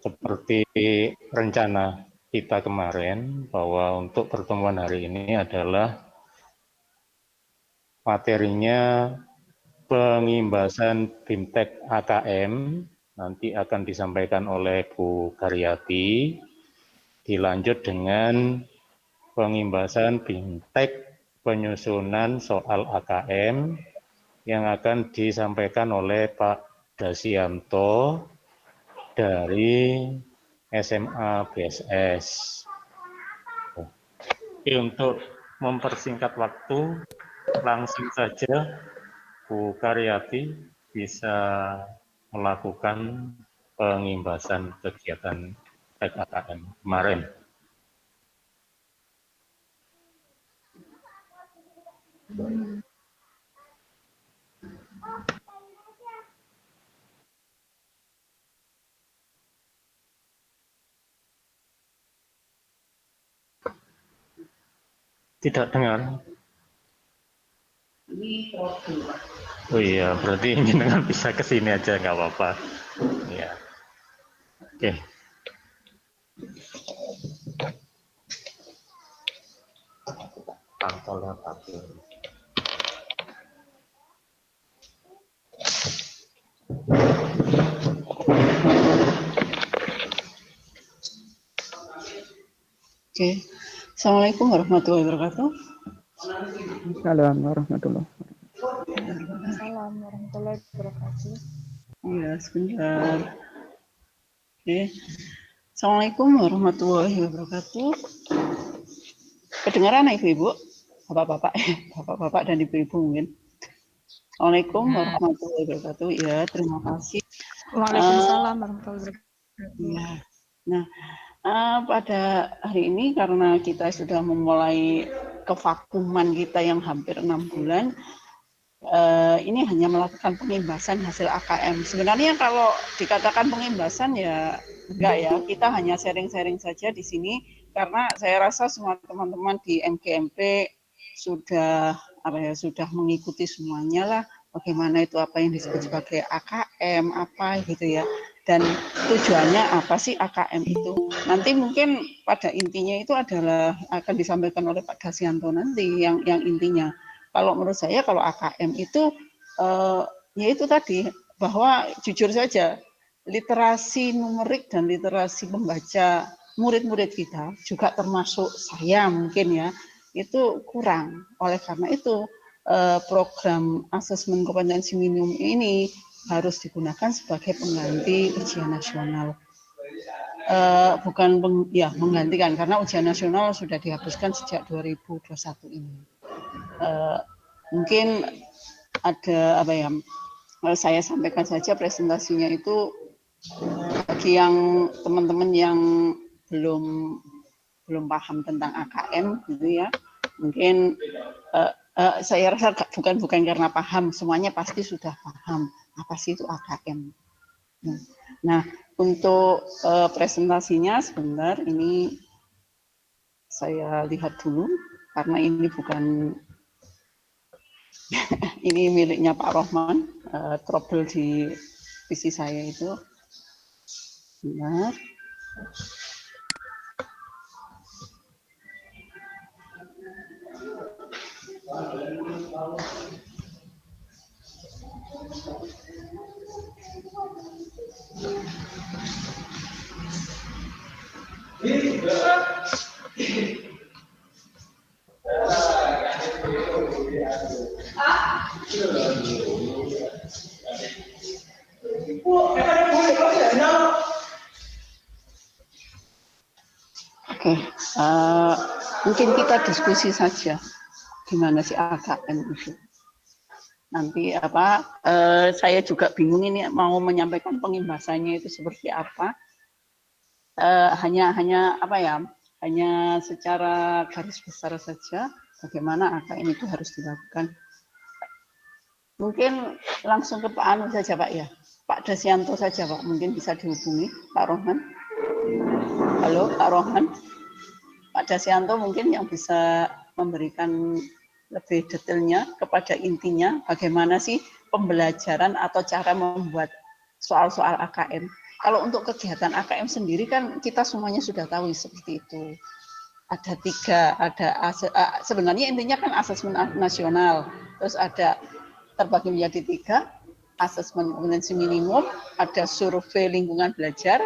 seperti rencana kita kemarin bahwa untuk pertemuan hari ini adalah materinya pengimbasan BIMTEK AKM, nanti akan disampaikan oleh Bu Karyati, dilanjut dengan pengimbasan BIMTEK penyusunan soal AKM yang akan disampaikan oleh Pak Dasianto dari SMA BSS. Untuk mempersingkat waktu, langsung saja Bu Karyati bisa melakukan pengimbasan kegiatan PKKM kemarin. Tidak dengar. Oh iya, berarti jenengan bisa ke sini aja, nggak apa-apa. Ya. Oke. Pantolnya pakai. Oke. Assalamualaikum warahmatullahi wabarakatuh. Assalamualaikum warahmatullahi wabarakatuh. Iya, sebentar. Oke. Assalamualaikum warahmatullahi wabarakatuh. Kedengaran ibu-ibu? Bapak-bapak dan ibu-ibu mungkin. Assalamualaikum warahmatullahi wabarakatuh. Ya, terima kasih. Waalaikumsalam warahmatullahi wabarakatuh. Ya. Nah, pada hari ini karena kita sudah memulai kevakuman kita yang hampir 6 bulan, ini hanya melakukan pengimbasan hasil AKM. Sebenarnya kalau dikatakan pengimbasan ya enggak ya, kita hanya sharing-sharing saja di sini karena saya rasa semua teman-teman di MGMP sudah sudah mengikuti semuanya lah, bagaimana itu apa yang disebut sebagai AKM apa gitu ya. Dan tujuannya apa sih AKM itu? Nanti mungkin pada intinya itu adalah akan disampaikan oleh Pak Dasianto nanti yang intinya. Kalau menurut saya kalau AKM itu ya itu tadi bahwa jujur saja literasi numerik dan literasi membaca murid-murid kita juga termasuk saya mungkin ya itu kurang. Oleh karena itu program asesmen kompetensi minimum ini harus digunakan sebagai pengganti ujian nasional. Menggantikan karena ujian nasional sudah dihapuskan sejak 2021 ini. Mungkin ada saya sampaikan saja presentasinya itu bagi yang teman-teman yang belum paham tentang AKM gitu ya. Mungkin saya rasa bukan karena paham, semuanya pasti sudah paham apa sih itu AKM. Nah, untuk presentasinya sebentar ini saya lihat dulu karena ini bukan ini miliknya Pak Rohman, trouble di PC saya itu. Benar. Oke, mungkin kita diskusi saja gimana sih AKM itu. Nanti saya juga bingung ini mau menyampaikan pengimbasannya itu seperti apa. Hanya secara garis besar saja bagaimana AKM itu harus dilakukan. Mungkin langsung ke Pak Anu saja Pak ya, Pak Dasianto saja Pak, mungkin bisa dihubungi Pak Rohman. Halo Pak Rohman, Pak Dasianto mungkin yang bisa memberikan lebih detailnya kepada intinya bagaimana sih pembelajaran atau cara membuat soal-soal AKM. Kalau untuk kegiatan AKM sendiri kan kita semuanya sudah tahu seperti itu. Ada tiga, sebenarnya intinya kan asesmen nasional, terus ada terbagi menjadi tiga, asesmen kompetensi minimum, ada survei lingkungan belajar,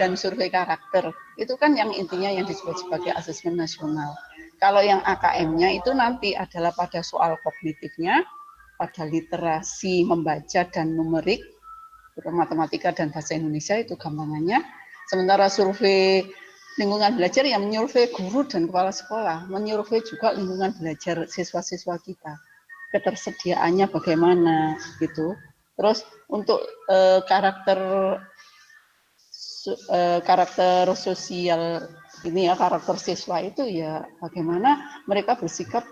dan survei karakter. Itu kan yang intinya yang disebut sebagai asesmen nasional. Kalau yang AKM-nya itu nanti adalah pada soal kognitifnya, pada literasi membaca dan numerik, matematika dan bahasa Indonesia itu gampangannya. Sementara survei lingkungan belajar yang menyurvei guru dan kepala sekolah, menyurvei juga lingkungan belajar siswa-siswa kita, ketersediaannya bagaimana gitu. Terus untuk karakter sosial ini ya, karakter siswa itu ya bagaimana mereka bersikap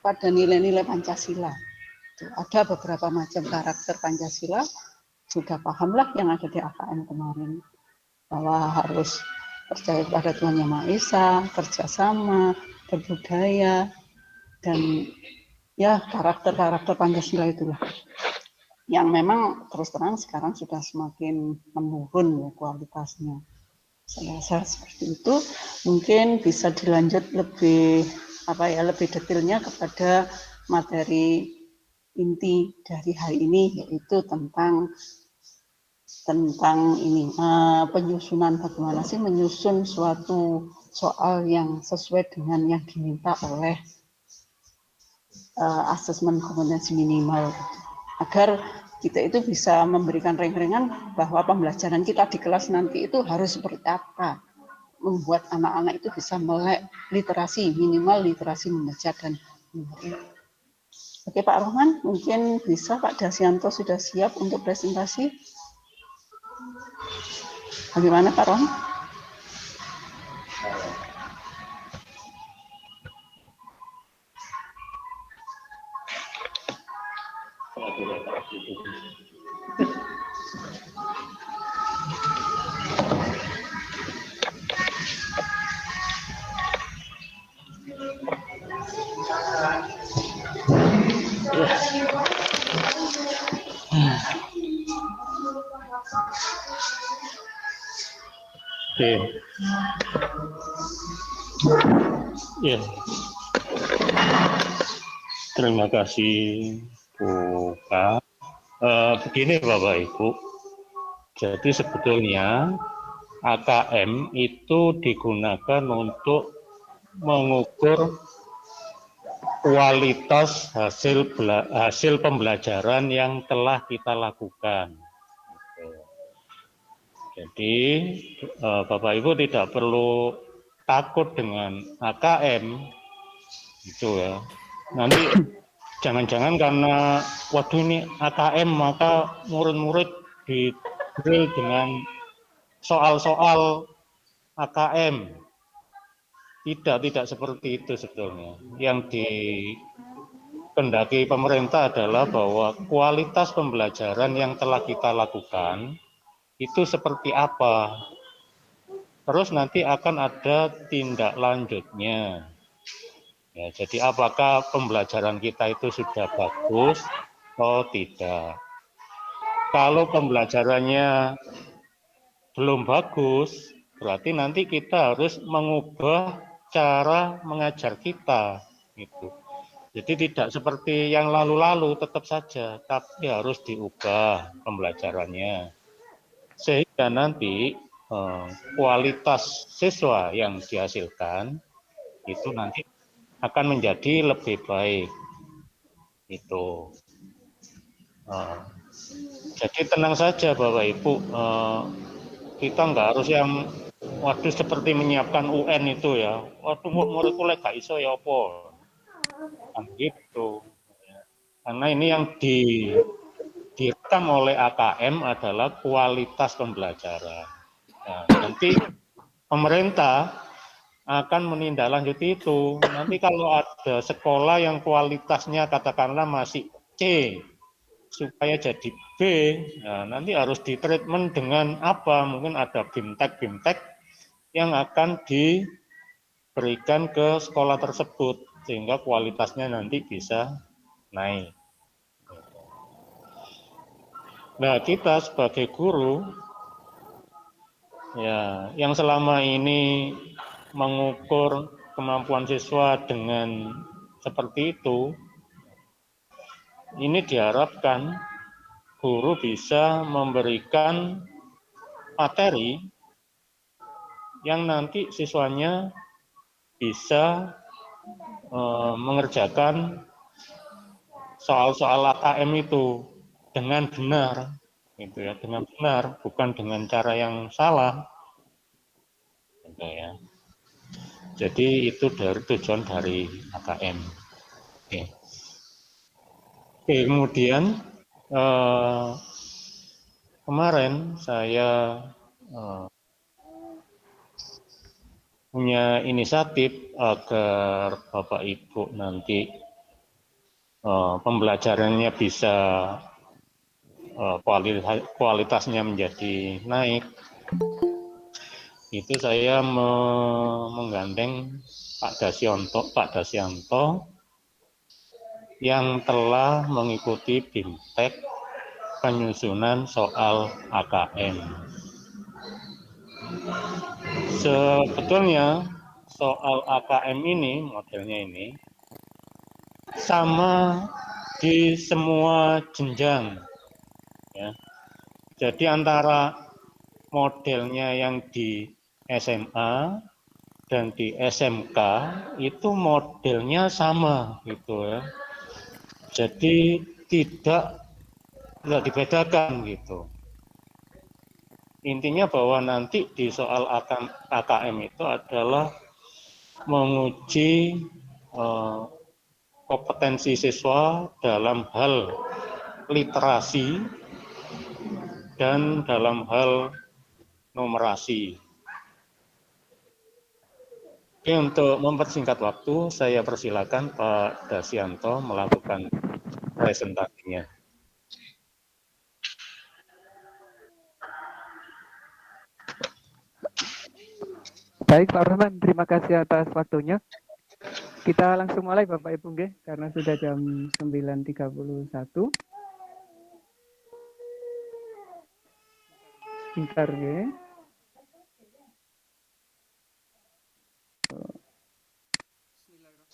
pada nilai-nilai Pancasila. Ada beberapa macam karakter Pancasila, sudah pahamlah yang ada di AKM kemarin, bahwa harus percaya pada Tuhan Yang Maha Esa, kerjasama, berbudaya, dan ya karakter-karakter Pancasila itulah yang memang terus terang sekarang sudah semakin menurun ya kualitasnya. Saya rasa seperti itu. Mungkin bisa dilanjut lebih detailnya kepada materi inti dari hari ini, yaitu tentang ini penyusunan, bagaimana sih menyusun suatu soal yang sesuai dengan yang diminta oleh asesmen kompetensi minimal, agar kita itu bisa memberikan reng-rengan bahwa pembelajaran kita di kelas nanti itu harus seperti apa, membuat anak-anak itu bisa melek literasi, minimal literasi membaca dan menulis. Oke Pak Rohman, mungkin bisa Pak Dasyanto sudah siap untuk presentasi. Bagaimana Pak Rohman? Oke. Ya. Terima kasih Bu K. Begini Bapak Ibu. Jadi sebetulnya AKM itu digunakan untuk mengukur kualitas hasil pembelajaran yang telah kita lakukan. Jadi Bapak Ibu tidak perlu takut dengan AKM, gitu ya. Nanti jangan-jangan karena waduh ini AKM maka murid-murid di-drill dengan soal-soal AKM. Tidak seperti itu sebetulnya. Yang dikehendaki pemerintah adalah bahwa kualitas pembelajaran yang telah kita lakukan itu seperti apa. Terus nanti akan ada tindak lanjutnya. Ya, jadi apakah pembelajaran kita itu sudah bagus atau tidak. Kalau pembelajarannya belum bagus, berarti nanti kita harus mengubah cara mengajar kita. Gitu. Jadi tidak seperti yang lalu-lalu tetap saja, tapi harus diubah pembelajarannya. Sehingga nanti kualitas siswa yang dihasilkan itu nanti akan menjadi lebih baik. Itu. Jadi tenang saja Bapak Ibu, kita nggak harus yang waduh seperti menyiapkan UN itu ya. Waduh muridku lek gak iso ya apa. Kan gitu. Karena ini yang direkam oleh AKM adalah kualitas pembelajaran. Nah, nanti pemerintah akan menindaklanjuti itu. Nanti kalau ada sekolah yang kualitasnya katakanlah masih C, supaya jadi B, nah nanti harus ditreatment dengan apa? Mungkin ada BIMTEK yang akan diberikan ke sekolah tersebut, sehingga kualitasnya nanti bisa naik. Nah, kita sebagai guru, ya, yang selama ini mengukur kemampuan siswa dengan seperti itu, ini diharapkan guru bisa memberikan materi yang nanti siswanya bisa mengerjakan soal-soal AKM itu dengan benar, gitu ya, dengan benar, bukan dengan cara yang salah, gitu ya. Jadi itu dari tujuan dari AKM. Oke. Oke, kemudian kemarin saya punya inisiatif agar Bapak Ibu nanti pembelajarannya bisa kualitasnya menjadi naik. Itu saya menggandeng Pak Dasyanto yang telah mengikuti BIMTEK penyusunan soal AKM. Sebetulnya soal AKM ini, modelnya ini, sama di semua jenjang. Ya. Jadi antara modelnya yang di SMA dan di SMK itu modelnya sama gitu ya. Jadi tidak dibedakan gitu. Intinya bahwa nanti di soal AKM itu adalah menguji kompetensi siswa dalam hal literasi dan dalam hal numerasi. Oke, untuk mempersingkat waktu, saya persilakan Pak Dasyanto melakukan presentasinya. Baik Pak Rahman, terima kasih atas waktunya. Kita langsung mulai Bapak Ibu nggih, karena sudah jam 9.31. Bentar nggih.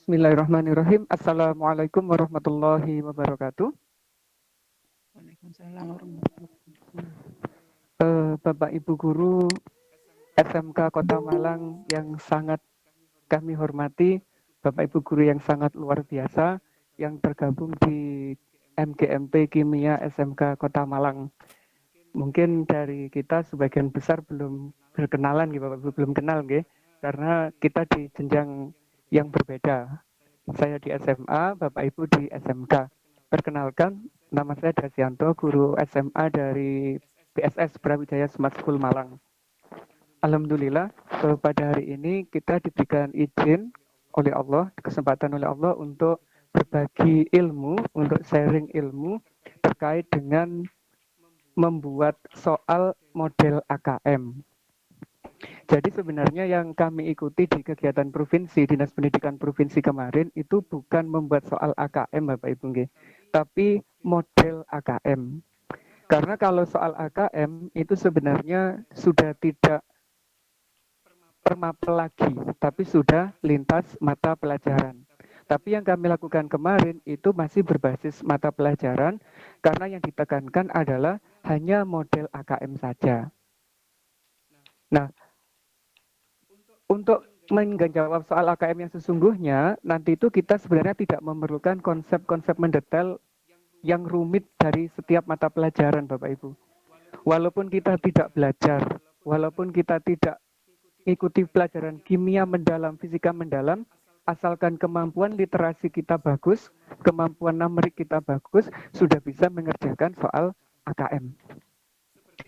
Bismillahirrahmanirrahim. Assalamualaikum warahmatullahi wabarakatuh. Waalaikumsalam warahmatullahi wabarakatuh. Bapak Ibu Guru SMK Kota Malang yang sangat kami hormati, Bapak Ibu Guru yang sangat luar biasa yang tergabung di MGMP Kimia SMK Kota Malang. Mungkin dari kita sebagian besar belum berkenalan, Bapak Ibu belum kenal, karena kita di jenjang yang berbeda. Saya di SMA, Bapak Ibu di SMK. Perkenalkan, nama saya Dasyanto, guru SMA dari BSS Brawijaya Smart School Malang. Alhamdulillah, pada hari ini kita diberikan izin oleh Allah, kesempatan oleh Allah untuk berbagi ilmu, untuk sharing ilmu terkait dengan membuat soal model AKM. Jadi sebenarnya yang kami ikuti di kegiatan provinsi, Dinas Pendidikan Provinsi kemarin itu bukan membuat soal AKM Bapak Ibu nggih, tapi model AKM. Karena kalau soal AKM itu sebenarnya sudah tidak permapel lagi, tapi sudah lintas mata pelajaran. Tapi yang kami lakukan kemarin itu masih berbasis mata pelajaran karena yang ditekankan adalah hanya model AKM saja. Nah, untuk menjawab soal AKM yang sesungguhnya, nanti itu kita sebenarnya tidak memerlukan konsep-konsep mendetail yang rumit dari setiap mata pelajaran, Bapak Ibu. Walaupun kita tidak belajar, walaupun kita tidak ikuti pelajaran kimia mendalam, fisika mendalam, asalkan kemampuan literasi kita bagus, kemampuan numerik kita bagus, sudah bisa mengerjakan soal AKM.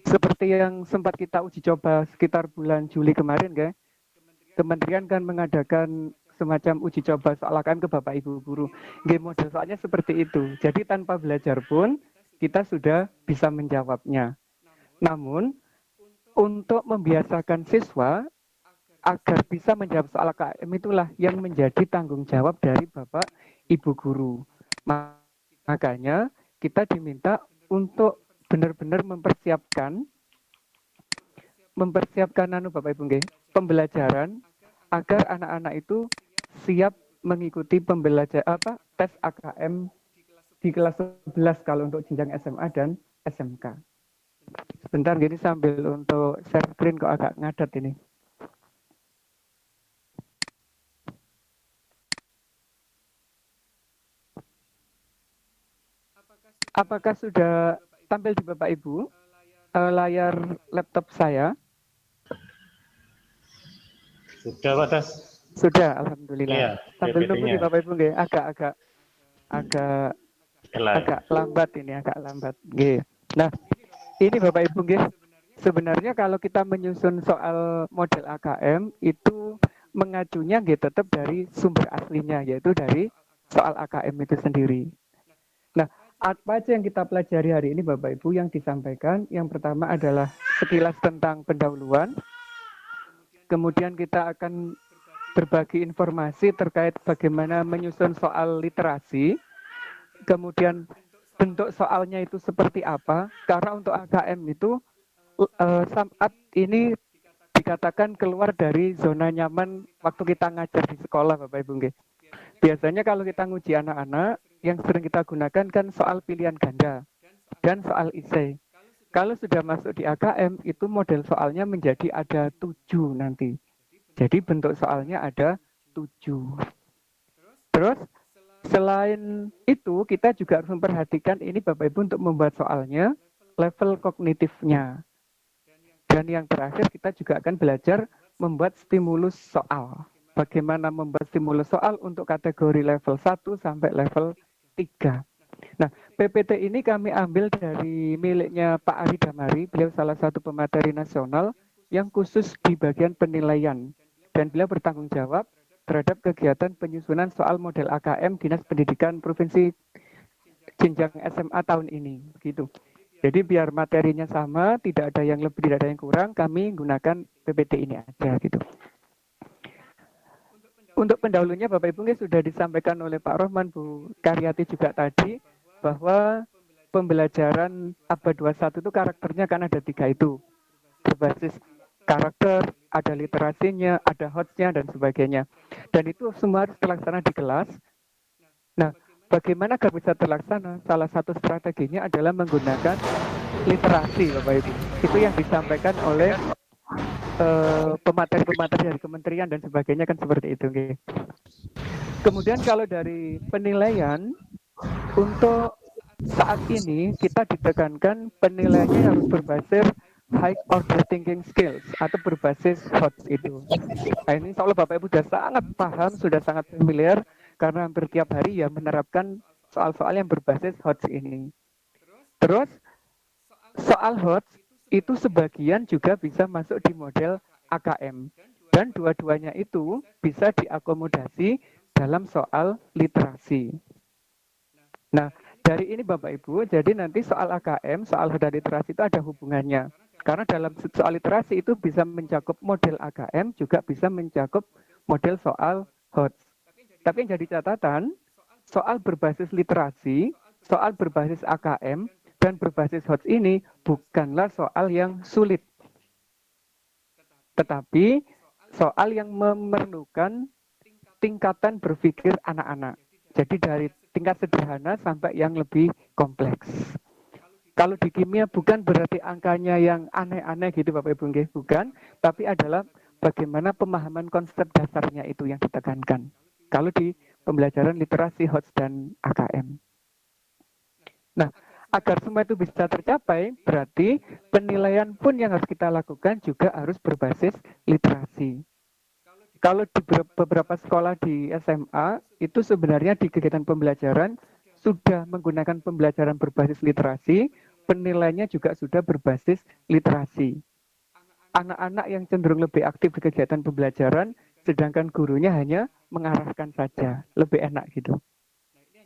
Seperti yang sempat kita uji coba sekitar bulan Juli kemarin, guys. Kementerian kan mengadakan semacam uji coba soal AKM ke Bapak Ibu Guru. Model soalnya seperti itu. Jadi tanpa belajar pun kita sudah bisa menjawabnya. Namun untuk membiasakan siswa agar bisa menjawab soal AKM itulah yang menjadi tanggung jawab dari Bapak Ibu Guru. Makanya kita diminta untuk benar-benar mempersiapkan Bapak Ibu nggih, pembelajaran agar anak-anak itu siap mengikuti tes AKM di kelas 11 kalau untuk jenjang SMA dan SMK. Sebentar gini sambil untuk share screen kok agak ngadat ini. Apakah sudah tampil di Bapak Ibu layar laptop saya? Sudah, Pak Das. Sudah, alhamdulillah. Iya, Sambil nunggu di PPT-nya. Bapak Ibu nggih, agak lambat ini, agak lambat. Nggih. Nah, ini Bapak Ibu nggih, sebenarnya kalau kita menyusun soal model AKM itu mengacunya nggih tetap dari sumber aslinya, yaitu dari soal AKM itu sendiri. Nah, apa aja yang kita pelajari hari ini Bapak Ibu yang disampaikan? Yang pertama adalah sekilas tentang pendahuluan. Kemudian kita akan berbagi informasi terkait bagaimana menyusun soal literasi. Kemudian bentuk soalnya itu seperti apa? Karena untuk AKM itu saat ini dikatakan keluar dari zona nyaman waktu kita ngajar di sekolah Bapak Ibu nggih. Biasanya kalau kita nguji anak-anak, yang sering kita gunakan kan soal pilihan ganda dan soal esai. Kalau sudah masuk di AKM, itu model soalnya menjadi ada 7 nanti. Jadi bentuk soalnya ada 7. Terus, selain itu, kita juga harus memperhatikan ini Bapak Ibu untuk membuat soalnya, level kognitifnya. Dan yang terakhir, kita juga akan belajar membuat stimulus soal. Bagaimana membuat stimulus soal untuk kategori level 1 sampai level 3. Nah, PPT ini kami ambil dari miliknya Pak Ari Damari, beliau salah satu pemateri nasional yang khusus di bagian penilaian. Dan beliau bertanggung jawab terhadap kegiatan penyusunan soal model AKM Dinas Pendidikan Provinsi jenjang SMA tahun ini. Begitu. Jadi biar materinya sama, tidak ada yang lebih, tidak ada yang kurang, kami gunakan PPT ini aja gitu. Untuk pendahulunya Bapak Ibu sudah disampaikan oleh Pak Rohman, Bu Karyati juga tadi, bahwa pembelajaran abad 21 itu karakternya kan ada 3 itu. Berbasis karakter, ada literasinya, ada hotsnya, dan sebagainya. Dan itu semua harus terlaksana di kelas. Nah, bagaimana agar bisa terlaksana? Salah satu strateginya adalah menggunakan literasi Bapak Ibu. Itu yang disampaikan oleh pemateri-pemateri dari kementerian dan sebagainya kan seperti itu. Okay. Kemudian kalau dari penilaian, untuk saat ini kita ditekankan penilaiannya harus berbasis high order thinking skills atau berbasis HOTS itu. Nah ini insya Allah Bapak Ibu sudah sangat paham, sudah sangat familiar karena hampir tiap hari ya menerapkan soal-soal yang berbasis HOTS ini. Terus soal HOTS itu sebagian juga bisa masuk di model AKM. Dan dua-duanya itu bisa diakomodasi dalam soal literasi. Nah, dari ini Bapak Ibu, jadi nanti soal AKM, soal dan literasi itu ada hubungannya. Karena dalam soal literasi itu bisa mencakup model AKM, juga bisa mencakup model soal HOTS. Tapi yang jadi catatan, soal berbasis literasi, soal berbasis AKM, dan berbasis HOTS ini bukanlah soal yang sulit. Tetapi soal yang memerlukan tingkatan berpikir anak-anak. Jadi dari tingkat sederhana sampai yang lebih kompleks. Kalau di kimia bukan berarti angkanya yang aneh-aneh gitu Bapak Ibu nggih, bukan, tapi adalah bagaimana pemahaman konsep dasarnya itu yang ditekankan. Kalau di pembelajaran literasi HOTS dan AKM. Nah, agar semua itu bisa tercapai, berarti penilaian pun yang harus kita lakukan juga harus berbasis literasi. Kalau di beberapa sekolah di SMA, itu sebenarnya di kegiatan pembelajaran sudah menggunakan pembelajaran berbasis literasi, penilaiannya juga sudah berbasis literasi. Anak-anak yang cenderung lebih aktif di kegiatan pembelajaran, sedangkan gurunya hanya mengarahkan saja, lebih enak gitu.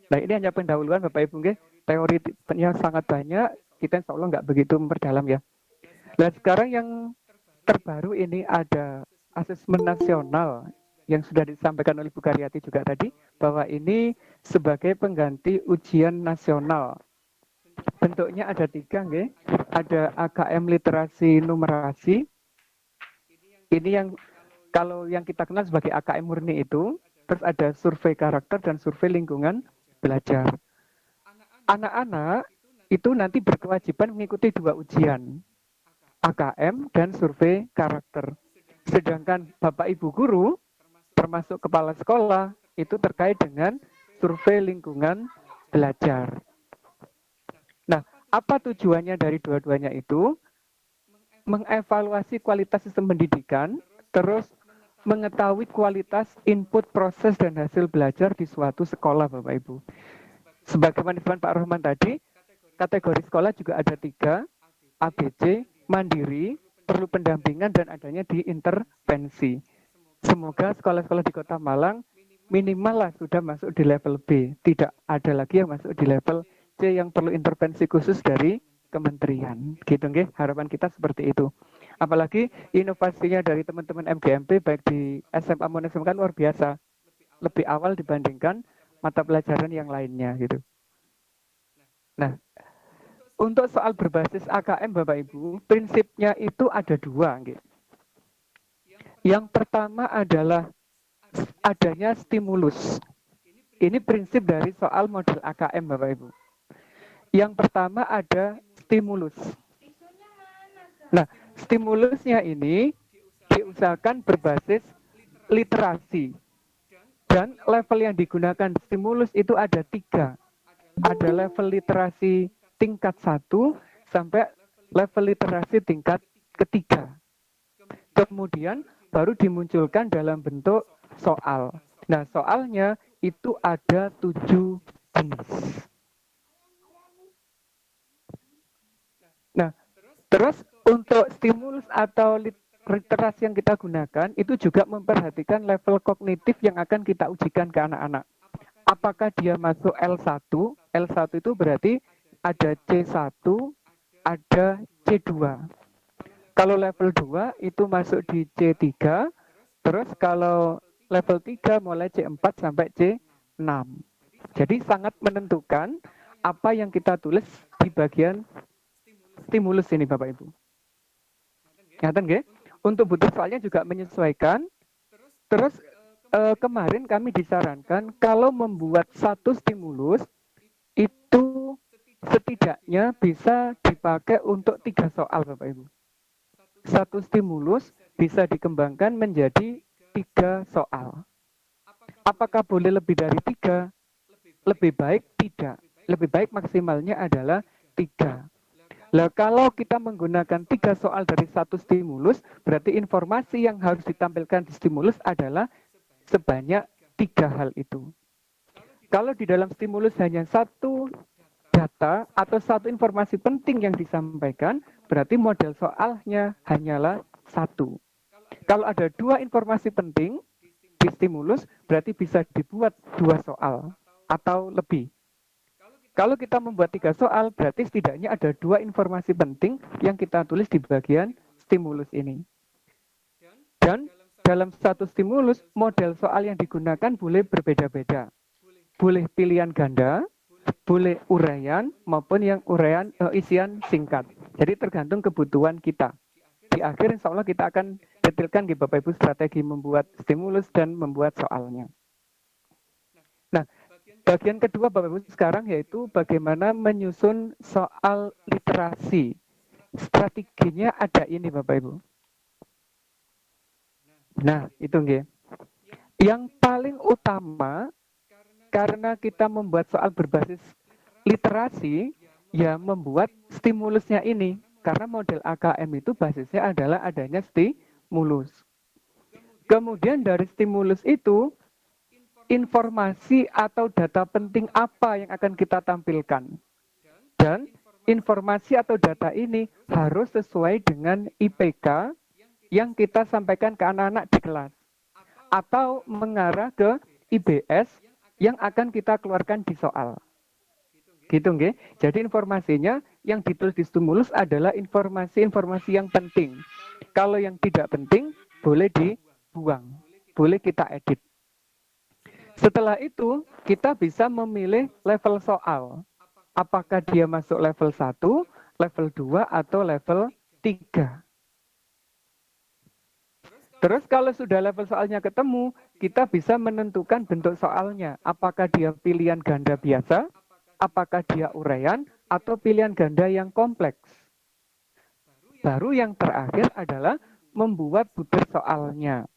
Nah ini hanya pendahuluan Bapak Ibu nggih. Teorinya sangat banyak, kita insya Allah nggak begitu memperdalam ya. Nah sekarang yang terbaru ini ada asesmen nasional yang sudah disampaikan oleh Bu Karyati juga tadi, bahwa ini sebagai pengganti ujian nasional bentuknya ada 3, nggih. Ada AKM literasi numerasi. Ini yang kalau yang kita kenal sebagai AKM murni itu, terus ada survei karakter dan survei lingkungan belajar. Anak-anak itu nanti berkewajiban mengikuti 2 ujian, AKM dan survei karakter. Sedangkan Bapak Ibu guru, termasuk kepala sekolah, itu terkait dengan survei lingkungan belajar. Nah, apa tujuannya dari dua-duanya itu? Mengevaluasi kualitas sistem pendidikan, terus mengetahui kualitas input, proses, dan hasil belajar di suatu sekolah, Bapak Ibu. Sebagaimana disebutkan Pak Rohman tadi, kategori sekolah juga ada 3, ABC, mandiri, perlu pendampingan, dan adanya di intervensi. Semoga sekolah-sekolah di Kota Malang minimal lah sudah masuk di level B. Tidak ada lagi yang masuk di level C yang perlu intervensi khusus dari kementerian. Gitu nggih, harapan kita seperti itu. Apalagi inovasinya dari teman-teman MGMP baik di SMA maupun SMK luar biasa. Lebih awal dibandingkan mata pelajaran yang lainnya gitu. Nah, untuk soal berbasis AKM Bapak Ibu, prinsipnya itu ada 2 nggih. Yang pertama adalah adanya stimulus. Ini prinsip dari soal model AKM Bapak Ibu. Yang pertama ada stimulus. Nah, stimulusnya ini diusahakan berbasis literasi. Dan level yang digunakan stimulus itu ada 3. Ada level literasi tingkat 1 sampai level literasi tingkat ketiga. Kemudian baru dimunculkan dalam bentuk soal. Nah, soalnya itu ada 7 jenis. Nah, terus untuk stimulus atau literasi yang kita gunakan itu juga memperhatikan level kognitif yang akan kita ujikan ke anak-anak. Apakah dia masuk L1? L1 itu berarti ada C1, ada C2. Kalau level 2 itu masuk di C3, terus kalau level 3 mulai C4 sampai C6. Jadi sangat menentukan apa yang kita tulis di bagian stimulus ini Bapak Ibu. Ngaten nggih? Untuk butuh soalnya juga menyesuaikan. Terus kemarin kami disarankan kalau membuat satu stimulus itu setidaknya bisa dipakai untuk 3 soal Bapak Ibu. Satu stimulus bisa dikembangkan menjadi 3 soal. Apakah boleh lebih dari 3? Lebih baik tidak. Lebih baik maksimalnya adalah 3. Nah, kalau kita menggunakan 3 soal dari satu stimulus, berarti informasi yang harus ditampilkan di stimulus adalah sebanyak 3 hal itu. Kalau di dalam stimulus hanya satu data atau satu informasi penting yang disampaikan, berarti model soalnya hanyalah 1. Kalau ada 2 informasi penting di stimulus, berarti bisa dibuat 2 soal atau lebih. Kalau kita membuat 3 soal, berarti setidaknya ada 2 informasi penting yang kita tulis di bagian stimulus ini. Dan dalam satu stimulus, model soal yang digunakan boleh berbeda-beda. Boleh pilihan ganda, boleh uraian, maupun yang uraian isian singkat. Jadi tergantung kebutuhan kita. Di akhir insya Allah kita akan detailkan di Bapak Ibu strategi membuat stimulus dan membuat soalnya. Nah, bagian kedua Bapak Ibu sekarang yaitu bagaimana menyusun soal literasi. Strateginya ada ini Bapak Ibu. Nah, itu nggih. Yang paling utama karena kita membuat soal berbasis literasi, ya membuat stimulusnya ini. Karena model AKM itu basisnya adalah adanya stimulus. Kemudian dari stimulus itu, informasi atau data penting apa yang akan kita tampilkan. Dan informasi atau data ini harus sesuai dengan IPK yang kita sampaikan ke anak-anak di kelas. Atau mengarah ke IBS yang akan kita keluarkan di soal. Gitu nggih. Jadi informasinya yang ditulis di stimulus adalah informasi-informasi yang penting. Kalau yang tidak penting boleh dibuang, boleh kita edit. Setelah itu kita bisa memilih level soal. Apakah dia masuk level 1, level 2, atau level 3? Terus kalau sudah level soalnya ketemu, kita bisa menentukan bentuk soalnya. Apakah dia pilihan ganda biasa, apakah dia uraian, atau pilihan ganda yang kompleks. Baru yang terakhir adalah membuat butir soalnya.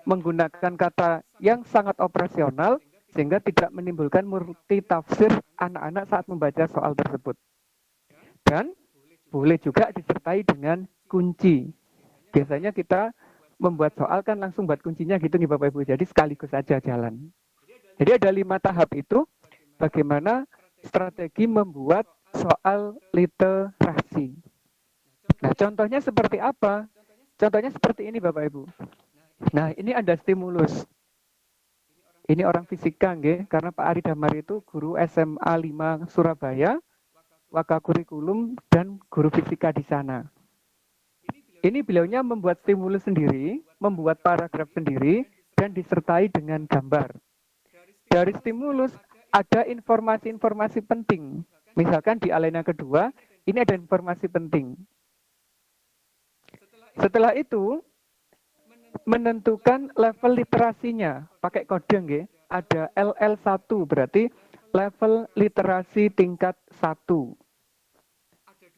Menggunakan kata yang sangat operasional, sehingga tidak menimbulkan multitafsir anak-anak saat membaca soal tersebut. Dan boleh juga disertai dengan kunci. Biasanya kita membuat soal kan langsung buat kuncinya gitu nih Bapak Ibu. Jadi sekaligus saja jalan. Jadi ada 5 tahap itu bagaimana strategi membuat soal literasi. Nah contohnya seperti apa? Contohnya seperti ini Bapak Ibu. Nah ini ada stimulus. Ini orang fisika nggih, karena Pak Ari Damar itu guru SMA 5 Surabaya, wakakurikulum dan guru fisika di sana. Ini beliaunya membuat stimulus sendiri, membuat paragraf sendiri, dan disertai dengan gambar. Dari stimulus ada informasi-informasi penting. Misalkan di alinea kedua, ini ada informasi penting. Setelah itu, menentukan level literasinya. Pakai kode nggih, ada LL1, berarti level literasi tingkat 1.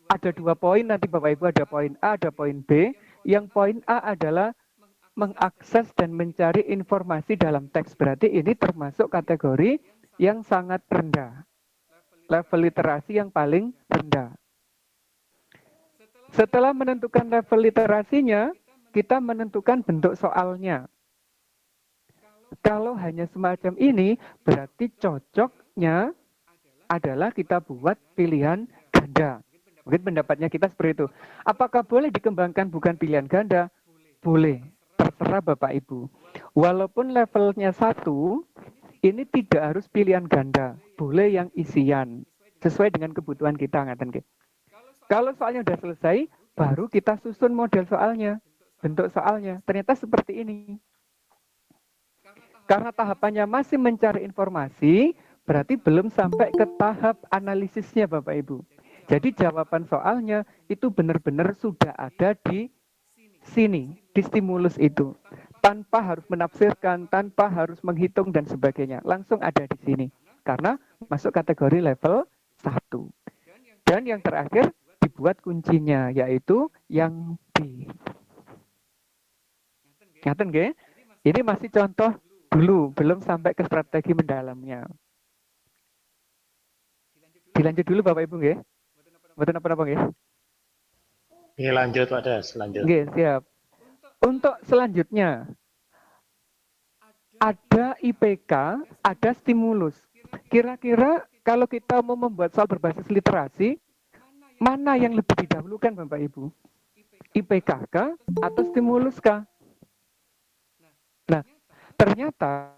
Ada 2 poin nanti Bapak Ibu, ada poin A, ada poin B. Yang poin A adalah mengakses dan mencari informasi dalam teks. Berarti ini termasuk kategori yang sangat rendah. Level literasi yang paling rendah. Setelah menentukan level literasinya, kita menentukan bentuk soalnya. Kalau hanya semacam ini, berarti cocoknya adalah kita buat pilihan ganda. Mungkin pendapatnya kita seperti itu. Apakah boleh dikembangkan bukan pilihan ganda? Boleh. Terserah Bapak Ibu. Walaupun levelnya 1, ini tidak harus pilihan ganda. Boleh yang isian. Sesuai dengan kebutuhan kita. Kalau soalnya sudah selesai, baru kita susun model soalnya. Bentuk soalnya. Ternyata seperti ini. Karena tahapannya masih mencari informasi, berarti belum sampai ke tahap analisisnya Bapak Ibu. Jadi jawaban soalnya itu benar-benar sudah ada di sini, di stimulus itu. Tanpa harus menafsirkan, tanpa harus menghitung dan sebagainya. Langsung ada di sini. Karena masuk kategori level 1. Dan yang terakhir dibuat kuncinya, yaitu yang B. Ngaten nggih? Ini masih contoh dulu, belum sampai ke strategi mendalamnya. Dilanjut dulu Bapak Ibu nggih. Mboten apa-apa nggih. Ini lanjut Pak Des, lanjut. Nggih, siap. Untuk selanjutnya ada IPK, ada stimulus. Kira-kira kalau kita mau membuat soal berbasis literasi, mana yang lebih didahulukan Bapak Ibu? IPK kah atau stimulus kah? Nah, ternyata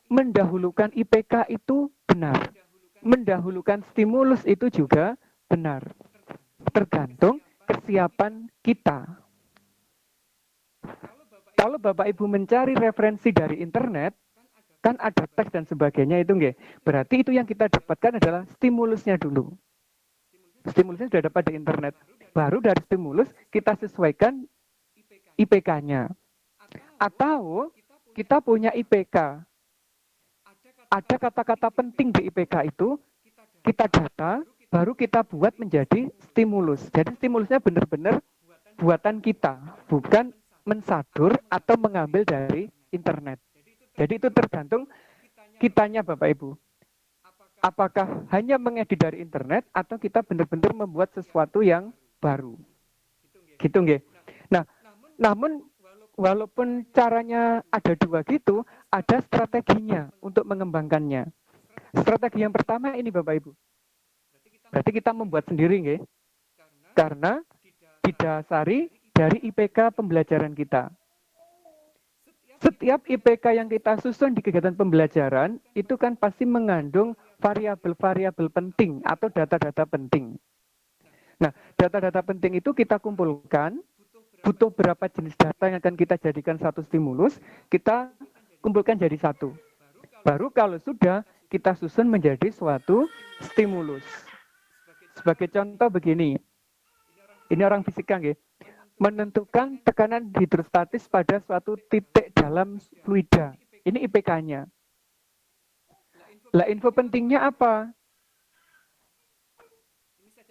mendahulukan IPK itu benar. Mendahulukan stimulus itu juga benar. Tergantung kesiapan kita. Kalau Bapak Ibu mencari referensi dari internet, kan ada teks dan sebagainya itu nggih. Berarti itu yang kita dapatkan adalah stimulusnya dulu. Stimulusnya sudah dapat di internet. Baru dari stimulus kita sesuaikan IPK-nya. Atau kita punya IPK. Ada kata-kata penting di IPK itu, kita data, baru kita buat menjadi stimulus. Jadi stimulusnya benar-benar buatan kita, bukan mensadur atau mengambil dari internet. Jadi itu tergantung kitanya Bapak Ibu. Apakah hanya mengedit dari internet atau kita benar-benar membuat sesuatu yang baru. Gitu nggih. Nah, namun walaupun caranya ada 2 gitu, ada strateginya untuk mengembangkannya. Strategi yang pertama ini Bapak Ibu. Berarti kita membuat sendiri nggih. Karena didasari dari IPK pembelajaran kita. Setiap IPK yang kita susun di kegiatan pembelajaran itu kan pasti mengandung variabel-variabel penting atau data-data penting. Nah, data-data penting itu kita kumpulkan, butuh berapa jenis data yang akan kita jadikan satu stimulus, kita kumpulkan jadi satu. Baru kalau sudah, kita susun menjadi suatu stimulus. Sebagai contoh begini, ini orang fisika nggih, menentukan tekanan hidrostatis pada suatu titik dalam fluida. Ini IPK-nya. Lah info pentingnya apa?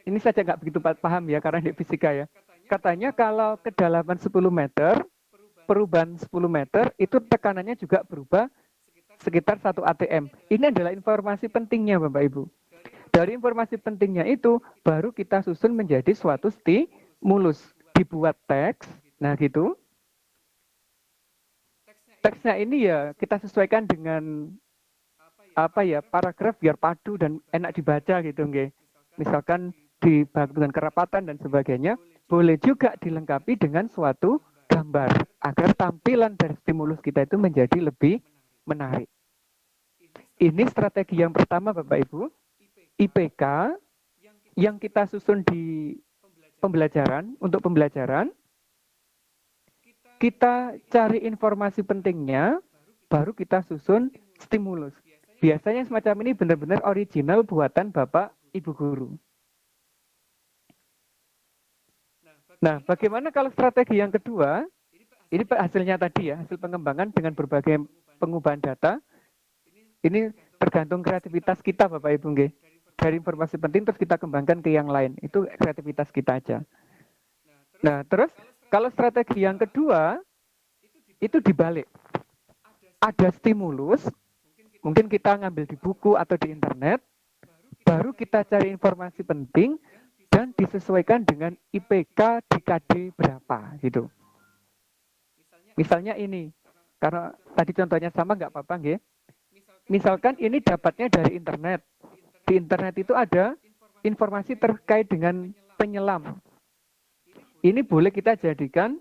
Ini saja nggak begitu paham ya, karena di fisika ya. Katanya kalau kedalaman 10 meter, perubahan 10 meter, itu tekanannya juga berubah sekitar 1 atm. Ini adalah informasi pentingnya Bapak Ibu. Dari informasi pentingnya itu, baru kita susun menjadi suatu stimulus. Dibuat teks, nah gitu. Teksnya ini ya kita sesuaikan dengan apa ya, paragraf biar padu dan enak dibaca gitu nggih. Misalkan dibantu dengan kerapatan dan sebagainya, boleh juga dilengkapi dengan suatu gambar agar tampilan dari stimulus kita itu menjadi lebih menarik. Ini strategi yang pertama Bapak Ibu, IPK yang kita susun di pembelajaran, untuk pembelajaran, kita cari informasi pentingnya, baru kita susun stimulus. Biasanya semacam ini benar-benar original buatan Bapak Ibu Guru. Nah, bagaimana kalau strategi yang kedua? Ini hasilnya tadi ya, hasil pengembangan dengan berbagai pengubahan data. Ini tergantung kreativitas kita Bapak Ibu nggih. Dari informasi penting terus kita kembangkan ke yang lain. Itu kreativitas kita aja. Nah, terus kalau strategi yang kedua itu dibalik. Ada stimulus, mungkin kita ngambil di buku atau di internet, baru kita cari informasi penting dan disesuaikan dengan IPK di KD berapa gitu. Misalnya ini, karena tadi contohnya sama nggak apa-apa nggih. Misalkan ini dapatnya dari internet. Di internet itu ada informasi terkait dengan penyelam. Ini boleh kita jadikan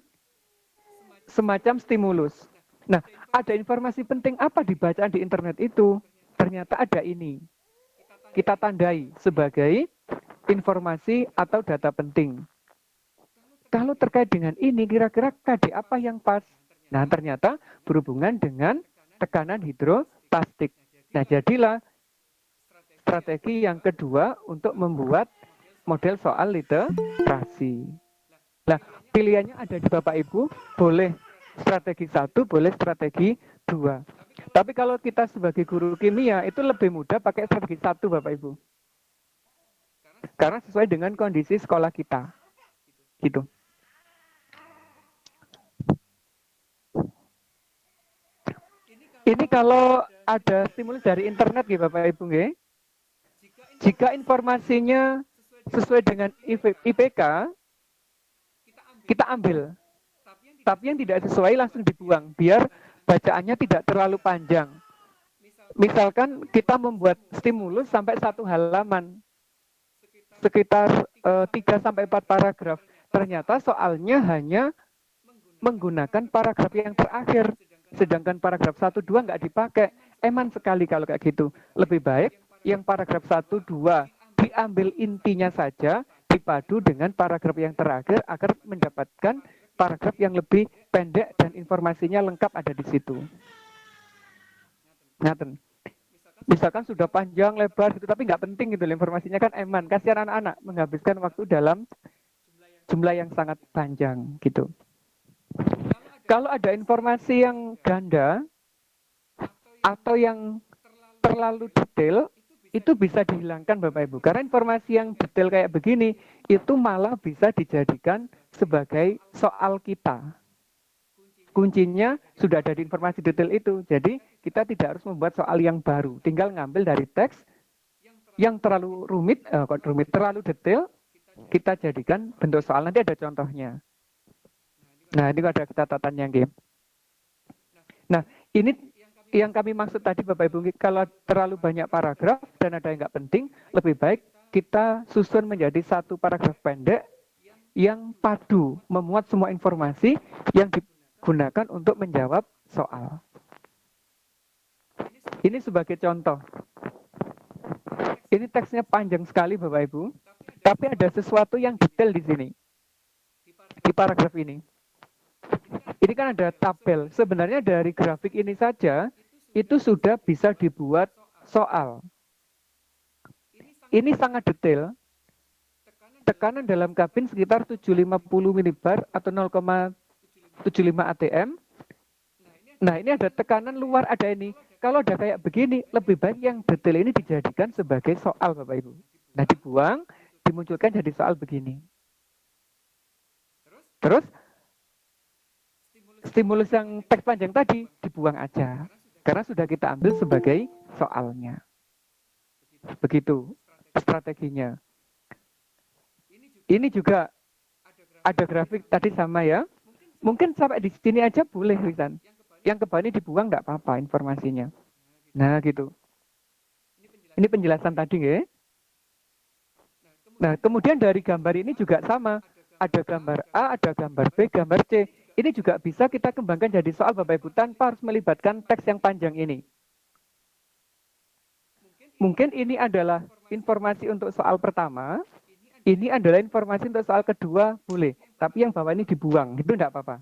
semacam stimulus. Nah, ada informasi penting apa dibacaan di internet itu? Ternyata ada ini. Kita tandai sebagai informasi atau data penting. Kalau terkait dengan ini, kira-kira KD apa yang pas? Nah, ternyata berhubungan dengan tekanan hidrostatik. Nah, jadilah strategi yang kedua untuk membuat model soal literasi. Nah, pilihannya ada di Bapak Ibu, boleh strategi 1, boleh strategi 2. Tapi kalau kita sebagai guru kimia, itu lebih mudah pakai strategi 1 Bapak Ibu. Karena sesuai dengan kondisi sekolah kita. Gitu. Ini kalau ada stimulus dari internet gitu Bapak Ibu nggih. Jika informasinya sesuai dengan IPK, kita ambil. Tapi yang tidak sesuai langsung dibuang, biar bacaannya tidak terlalu panjang. Misalkan kita membuat stimulus sampai 1 halaman, sekitar 3-4 paragraf. Ternyata soalnya hanya menggunakan paragraf yang terakhir, sedangkan paragraf 1-2 nggak dipakai. Eman sekali kalau kayak gitu. Lebih baik yang paragraf 1-2 diambil intinya saja, dipadu dengan paragraf yang terakhir agar mendapatkan paragraf yang lebih pendek dan informasinya lengkap ada di situ. Ngaten. Misalkan sudah panjang lebar gitu, tapi nggak penting gitu, informasinya kan eman. Kasihan anak-anak menghabiskan waktu dalam jumlah yang sangat panjang gitu. Kalau ada informasi yang ganda atau yang terlalu detail, itu bisa dihilangkan Bapak Ibu. Karena informasi yang detail kayak begini, itu malah bisa dijadikan sebagai soal kita. Kuncinya sudah ada di informasi detail itu. Jadi kita tidak harus membuat soal yang baru. Tinggal ngambil dari teks yang terlalu rumit, terlalu detail, kita jadikan bentuk soal. Nanti ada contohnya. Nah, ini ada catatannya, Game. Nah, ini yang kami maksud tadi Bapak Ibu, kalau terlalu banyak paragraf dan ada yang nggak penting, lebih baik kita susun menjadi 1 paragraf pendek yang padu, memuat semua informasi yang digunakan untuk menjawab soal. Ini sebagai contoh. Ini teksnya panjang sekali Bapak Ibu, tapi ada sesuatu yang detail di sini, di paragraf ini. Ini kan ada tabel. Sebenarnya dari grafik ini saja, itu sudah bisa dibuat soal. Ini sangat detail. Tekanan dalam kabin sekitar 750 milibar atau 0,75 atm. Nah, ini ada tekanan luar, ada ini. Kalau ada kayak begini, lebih baik yang detail ini dijadikan sebagai soal, Bapak Ibu. Nah, dibuang, dimunculkan jadi soal begini. Terus, stimulus yang teks panjang tadi dibuang aja. Karena sudah kita ambil sebagai soalnya. Begitu strateginya. Ini juga ada grafik tadi sama ya. Mungkin sampai di sini aja boleh, Rizan. Yang ke bawah ini dibuang nggak apa-apa informasinya. Nah, gitu. Ini penjelasan tadi ya. Nah, kemudian dari gambar ini juga sama. Ada gambar A, ada gambar B, gambar C. Ini juga bisa kita kembangkan jadi soal Bapak Ibu tanpa harus melibatkan teks yang panjang ini. Mungkin ini adalah informasi untuk soal pertama. Ini adalah informasi untuk soal kedua, boleh. Tapi yang bawah ini dibuang, gitu enggak apa-apa.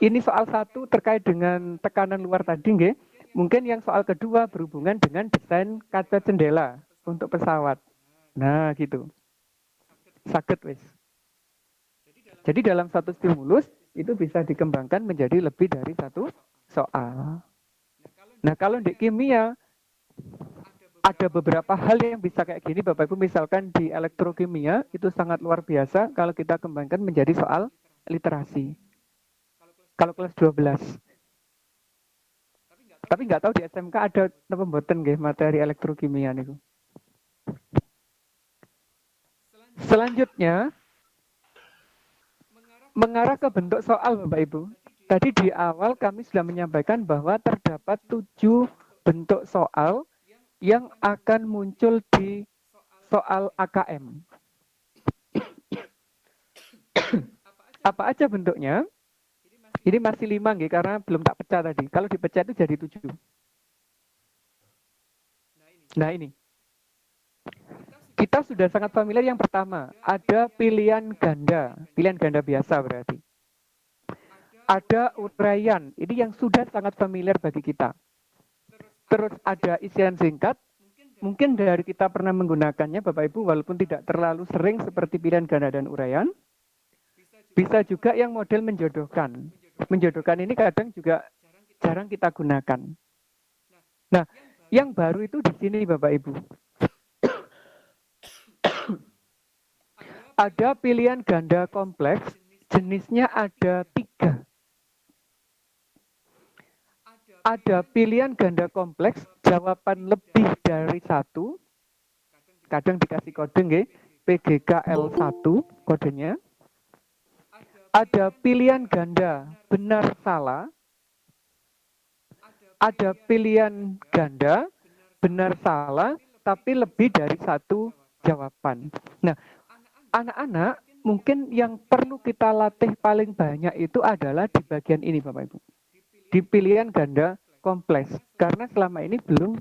Ini soal 1 terkait dengan tekanan luar tadi, nggih. Mungkin yang soal kedua berhubungan dengan desain kaca jendela untuk pesawat. Nah, gitu. Sakit, wis. Jadi dalam satu stimulus, itu bisa dikembangkan menjadi lebih dari satu soal. Nah, kalau di kimia, ada beberapa hal yang bisa kayak gini, Bapak Ibu. Misalkan di elektrokimia, itu sangat luar biasa kalau kita kembangkan menjadi soal literasi. Kalau kelas 12. Tapi nggak tahu di SMK ada pemboten nggih materi elektrokimia niku. Selanjutnya mengarah ke bentuk soal, Bapak Ibu. Tadi di awal kami sudah menyampaikan bahwa terdapat 7 bentuk soal yang akan muncul di soal AKM. Apa aja bentuknya? Ini masih 5 nggih, karena belum tak pecah tadi. Kalau dipecah itu jadi 7. Nah ini. Kita sudah sangat familiar yang pertama. Ada pilihan ganda. Pilihan ganda biasa berarti. Ada uraian. Ini yang sudah sangat familiar bagi kita. Terus ada isian singkat. Mungkin dari kita pernah menggunakannya Bapak Ibu, walaupun tidak terlalu sering seperti pilihan ganda dan uraian. Bisa juga yang model menjodohkan. Menjodohkan ini kadang juga jarang kita gunakan. Nah, yang baru itu di sini Bapak Ibu. Ada pilihan ganda kompleks, jenisnya ada 3. Ada pilihan ganda kompleks, jawaban lebih dari 1. Kadang dikasih kode nggih, PGKL1 kodenya. Ada pilihan ganda benar salah. Ada pilihan ganda benar salah, tapi lebih dari 1 jawaban. Nah, anak-anak mungkin yang perlu kita latih paling banyak itu adalah di bagian ini Bapak Ibu. Di pilihan ganda kompleks. Karena selama ini belum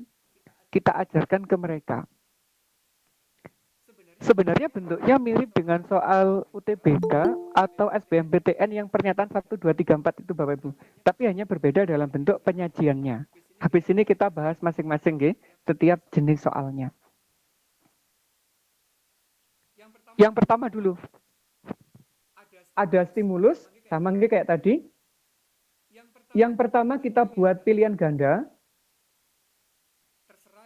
kita ajarkan ke mereka. Sebenarnya bentuknya mirip dengan soal UTBK atau SBMPTN yang pernyataan 1, 2, 3, 4 itu Bapak Ibu. Tapi hanya berbeda dalam bentuk penyajiannya. Habis ini kita bahas masing-masing nggih, setiap jenis soalnya. Yang pertama dulu. Ada stimulus, sama nggih kayak tadi. Yang pertama kita buat pilihan ganda.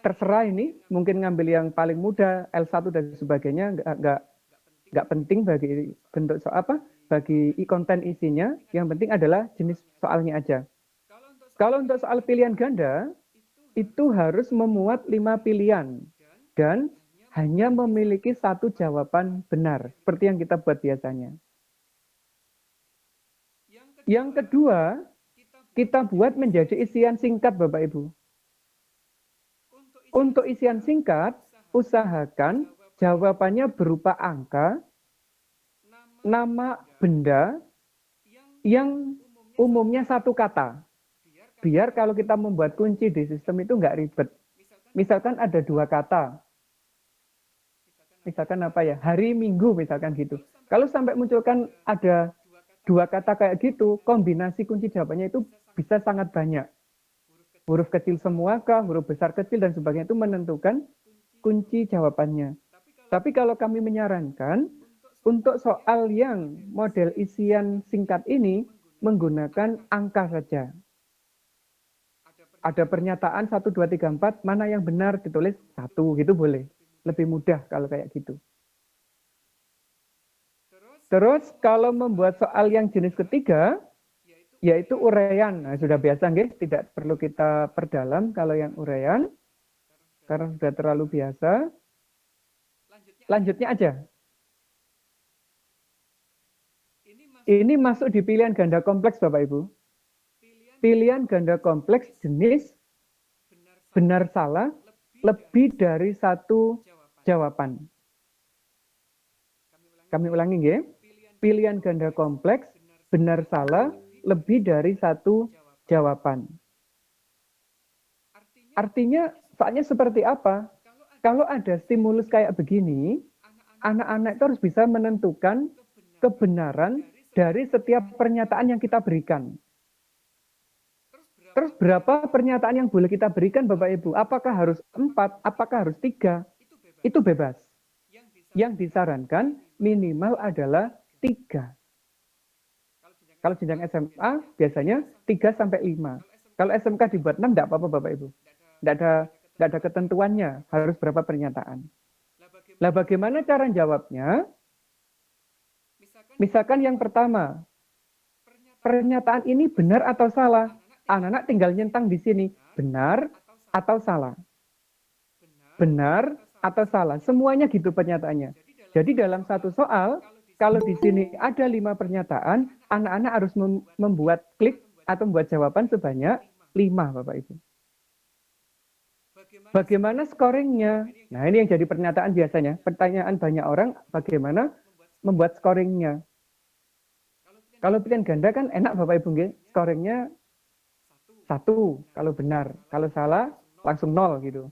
Terserah ini, mungkin ngambil yang paling mudah, L1 dan sebagainya, nggak penting bagi bentuk soal apa, bagi konten isinya, yang penting adalah jenis soalnya aja. Kalau untuk soal pilihan ganda, itu harus memuat 5 pilihan, dan hanya memiliki 1 jawaban benar, seperti yang kita buat biasanya. Yang kedua, kita buat menjadi isian singkat Bapak Ibu. Untuk isian singkat, usahakan jawabannya berupa angka, nama benda yang umumnya 1 kata. Biar kalau kita membuat kunci di sistem itu nggak ribet. Misalkan ada 2 kata. Misalkan apa ya, hari Minggu misalkan gitu. Kalau sampai munculkan ada 2 kata kayak gitu, kombinasi kunci jawabannya itu bisa sangat banyak. huruf kecil semua kah, huruf besar kecil dan sebagainya, itu menentukan kunci jawabannya. Tapi kalau kami menyarankan untuk soal yang model isian singkat ini menggunakan angka saja. Ada pernyataan 1, 2, 3, 4, mana yang benar ditulis 1, gitu boleh. Lebih mudah kalau kayak gitu. Terus kalau membuat soal yang jenis ketiga, yaitu uraian. Nah, sudah biasa, nggih? Tidak perlu kita perdalam kalau yang uraian, karena sudah terlalu biasa. Lanjutnya aja. Ini masuk di pilihan ganda kompleks, Bapak Ibu. Pilihan ganda kompleks jenis benar salah lebih dari satu jawaban. Kami ulangi, nggih. Pilihan ganda kompleks benar salah lebih dari satu jawaban. Artinya, soalnya seperti apa? Kalau ada stimulus kayak begini, anak-anak itu harus bisa menentukan kebenaran dari setiap pernyataan yang kita berikan. Terus berapa pernyataan yang boleh kita berikan, Bapak Ibu? Apakah harus 4? Apakah harus 3? Itu bebas. Yang disarankan minimal adalah 3. Kalau jenjang SMA biasanya 3 sampai 5. Kalau SMK dibuat 6 enggak apa-apa, Bapak Ibu. Enggak ada ketentuannya harus berapa pernyataan. Lah bagaimana cara jawabnya? Misalkan yang pertama, pernyataan ini benar atau salah? Anak-anak tinggal nyentang di sini, benar atau salah? Benar atau salah? Semuanya gitu pernyataannya. Jadi dalam satu soal, kalau di sini ada 5 pernyataan, anak-anak harus membuat klik atau membuat jawaban sebanyak 5, Bapak Ibu. Bagaimana scoringnya? Nah, ini yang jadi pernyataan biasanya. Pertanyaan banyak orang, bagaimana membuat scoringnya? Kalau pilihan ganda kan enak, Bapak Ibu, nggih. Scoringnya 1 kalau benar. Kalau salah, langsung 0 gitu.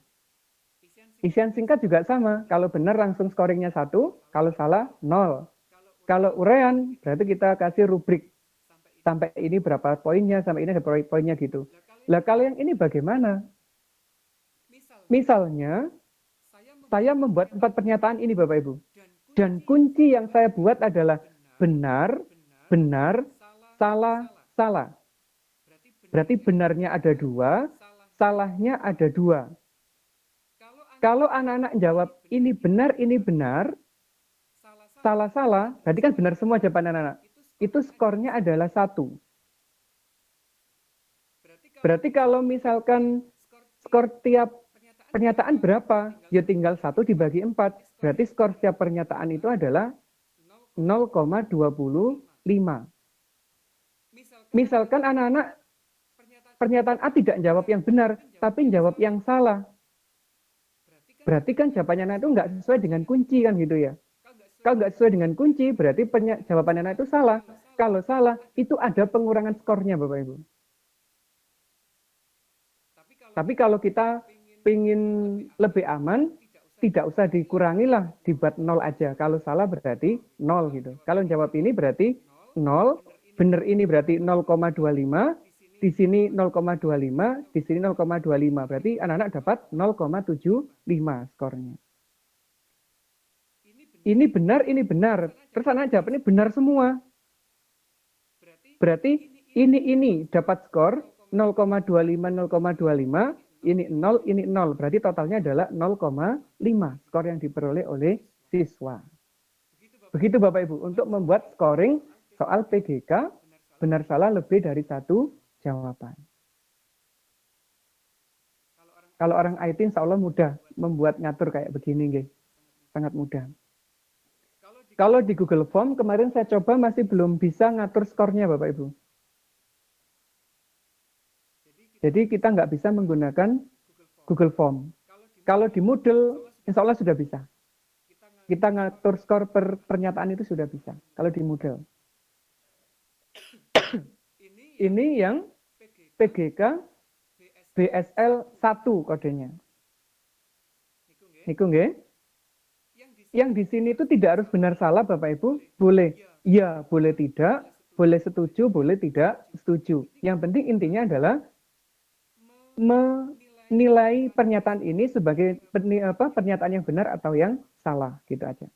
Isian singkat juga sama. Kalau benar langsung scoringnya 1, kalau salah 0. Kalau uraian, berarti kita kasih rubrik. Sampai ini berapa poinnya, sampai ini ada poinnya gitu. Lah kalau yang ini bagaimana? Misalnya, saya membuat 4 pernyataan ini, Bapak Ibu. Dan kunci yang saya buat adalah benar, benar, salah, salah. Berarti benarnya ada 2, salahnya ada 2. Kalau anak-anak jawab ini benar, salah, salah, berarti kan benar semua jawaban anak-anak. Itu skornya adalah 1. Berarti kalau misalkan skor tiap pernyataan berapa? Ya tinggal 1 dibagi 4. Berarti skor setiap pernyataan itu adalah 0,25. Misalkan anak-anak pernyataan A tidak jawab yang benar, tapi jawab yang salah. Berarti kan jawabannya anak itu nggak sesuai dengan kunci kan gitu ya. Kalau nggak sesuai dengan kunci, berarti jawaban anak itu salah. Kalau salah, itu ada pengurangan skornya, Bapak Ibu. Tapi kalau kita ingin lebih aman, tidak usah dikurangi lah, dibuat 0 aja. Kalau salah berarti 0 gitu. Kalau jawab ini berarti 0, benar ini berarti 0,25, di sini 0,25, di sini 0,25. Berarti anak-anak dapat 0,75 skornya. Ini benar. Terus anak jawab ini benar semua. Berarti ini dapat skor 0,25, 0,25, ini 0, ini 0. Berarti totalnya adalah 0,5 skor yang diperoleh oleh siswa. Begitu Bapak Ibu, untuk membuat scoring soal PGK, benar salah lebih dari 1 jawaban. Kalau orang IT insya Allah mudah membuat ngatur kayak begini, nggih. Sangat mudah. Kalau di Google Form, kemarin saya coba masih belum bisa ngatur skornya, Bapak Ibu. Jadi kita nggak bisa menggunakan Google Form. Kalau di Moodle, insya Allah sudah bisa. Kita ngatur skor per pernyataan itu sudah bisa. Kalau di Moodle. Ini yang PGK BSL 1 kodenya. Niku nggih? Yang di sini itu tidak harus benar salah Bapak Ibu, boleh ya, boleh tidak, boleh setuju, boleh tidak setuju. Yang penting intinya adalah menilai pernyataan ini sebagai pernyataan yang benar atau yang salah, gitu aja.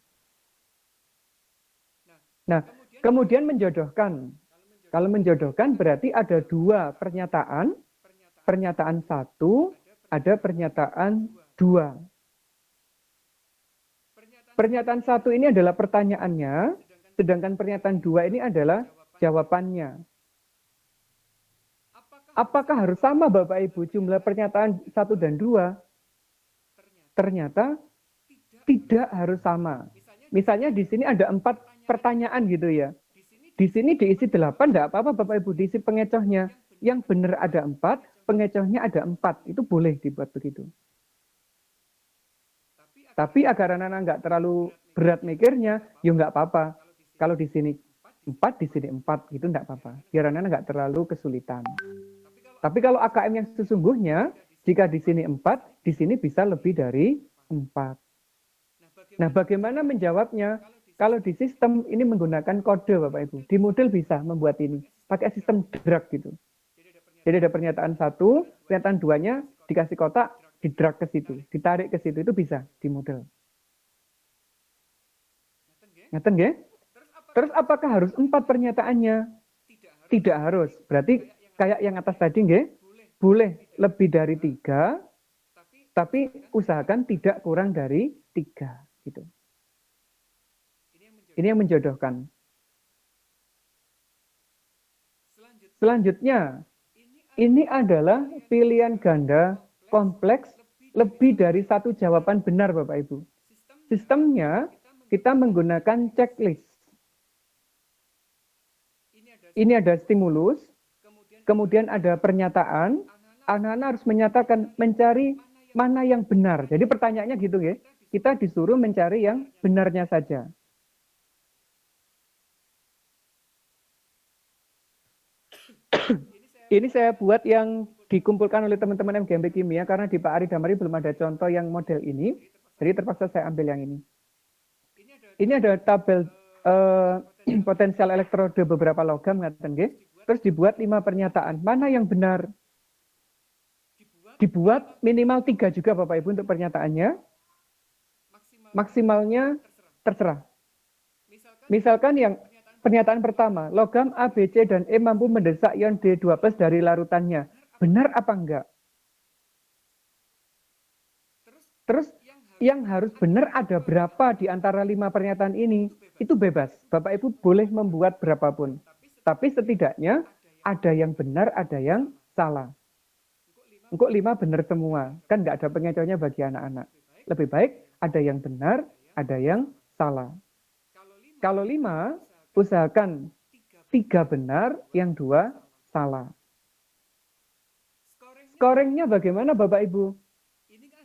Nah, kemudian menjodohkan. Kalau menjodohkan berarti ada dua pernyataan, pernyataan satu, ada pernyataan dua. Pernyataan satu ini adalah pertanyaannya, sedangkan pernyataan dua ini adalah jawabannya. Apakah harus sama Bapak Ibu jumlah pernyataan 1 dan 2? Ternyata tidak harus sama. Misalnya di sini ada 4 pertanyaan gitu ya. Di sini diisi 8, enggak apa-apa Bapak Ibu, diisi pengecohnya. Yang benar ada 4, pengecohnya ada 4. Itu boleh dibuat begitu. Tapi agar anak-anak enggak terlalu berat mikirnya, ya enggak apa-apa. Kalau di sini 4, di sini 4, gitu enggak apa-apa. Biar anak-anak enggak terlalu kesulitan. Tapi kalau AKM yang sesungguhnya, jika di sini 4, di sini bisa lebih dari 4. Nah, bagaimana menjawabnya? Kalau di sistem ini menggunakan kode Bapak Ibu. Di Moodle bisa membuat ini. Pakai sistem drag gitu. Jadi ada pernyataan 1, pernyataan 2-nya dikasih kotak, di-drag ke situ. Ditarik ke situ, itu bisa di Moodle. Ngeten nggih? Terus apakah harus 4 pernyataannya? Tidak harus. Berarti kayak yang atas tadi nggih, boleh lebih dari 3, tapi usahakan tidak kurang dari 3 gitu. Ini yang menjodohkan. Selanjutnya, ini adalah pilihan ganda kompleks lebih dari 1 jawaban benar Bapak Ibu. Sistemnya kita menggunakan checklist. Ini ada stimulus, kemudian ada pernyataan, anak-anak harus menyatakan mencari mana yang benar. Jadi pertanyaannya gitu ya, kita disuruh mencari yang benarnya saja. Ini saya buat yang dikumpulkan oleh teman-teman MGMP Kimia, karena di Pak Ari Damari belum ada contoh yang model ini, jadi terpaksa saya ambil yang ini. Ini ada tabel potensial elektrode beberapa logam, ngaten nggih. Terus dibuat 5 pernyataan. Mana yang benar? Dibuat minimal 3 juga Bapak Ibu untuk pernyataannya. Maksimalnya terserah. Misalkan yang pernyataan pertama, logam A, B, C, dan E mampu mendesak ion D2+ dari larutannya. Benar apa enggak? Terus yang harus benar ada berapa di antara 5 pernyataan ini? Itu bebas. Bapak Ibu boleh membuat berapapun. Tapi setidaknya ada yang benar, ada yang salah. Engkau 5 benar semua. Kan nggak ada pengecohnya bagi anak-anak. Lebih baik ada yang benar, ada yang salah. Kalau 5, usahakan 3 benar, yang 2 salah. Scoringnya bagaimana Bapak Ibu?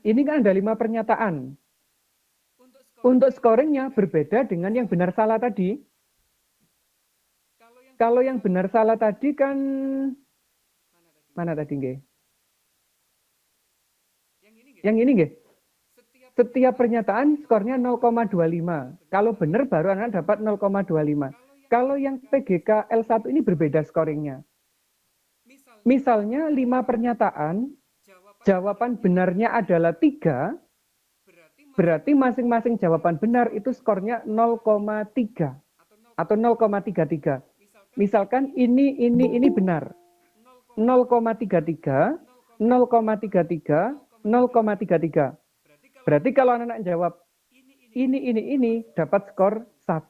Ini kan ada 5 pernyataan. Untuk scoringnya berbeda dengan yang benar salah tadi. Kalau yang benar salah tadi kan mana tadi nggih? Yang ini nggih. Setiap pernyataan skornya 0,25. Kalau benar baru anak dapat 0,25. Kalau yang PGK L1 ini berbeda scoringnya. Misalnya 5 pernyataan, jawaban benarnya adalah 3, berarti masing-masing jawaban benar itu skornya 0,3 atau 0,33. Misalkan ini benar. 0,33, 0,33, 0,33. Berarti kalau anak-anak jawab ini dapat skor 1.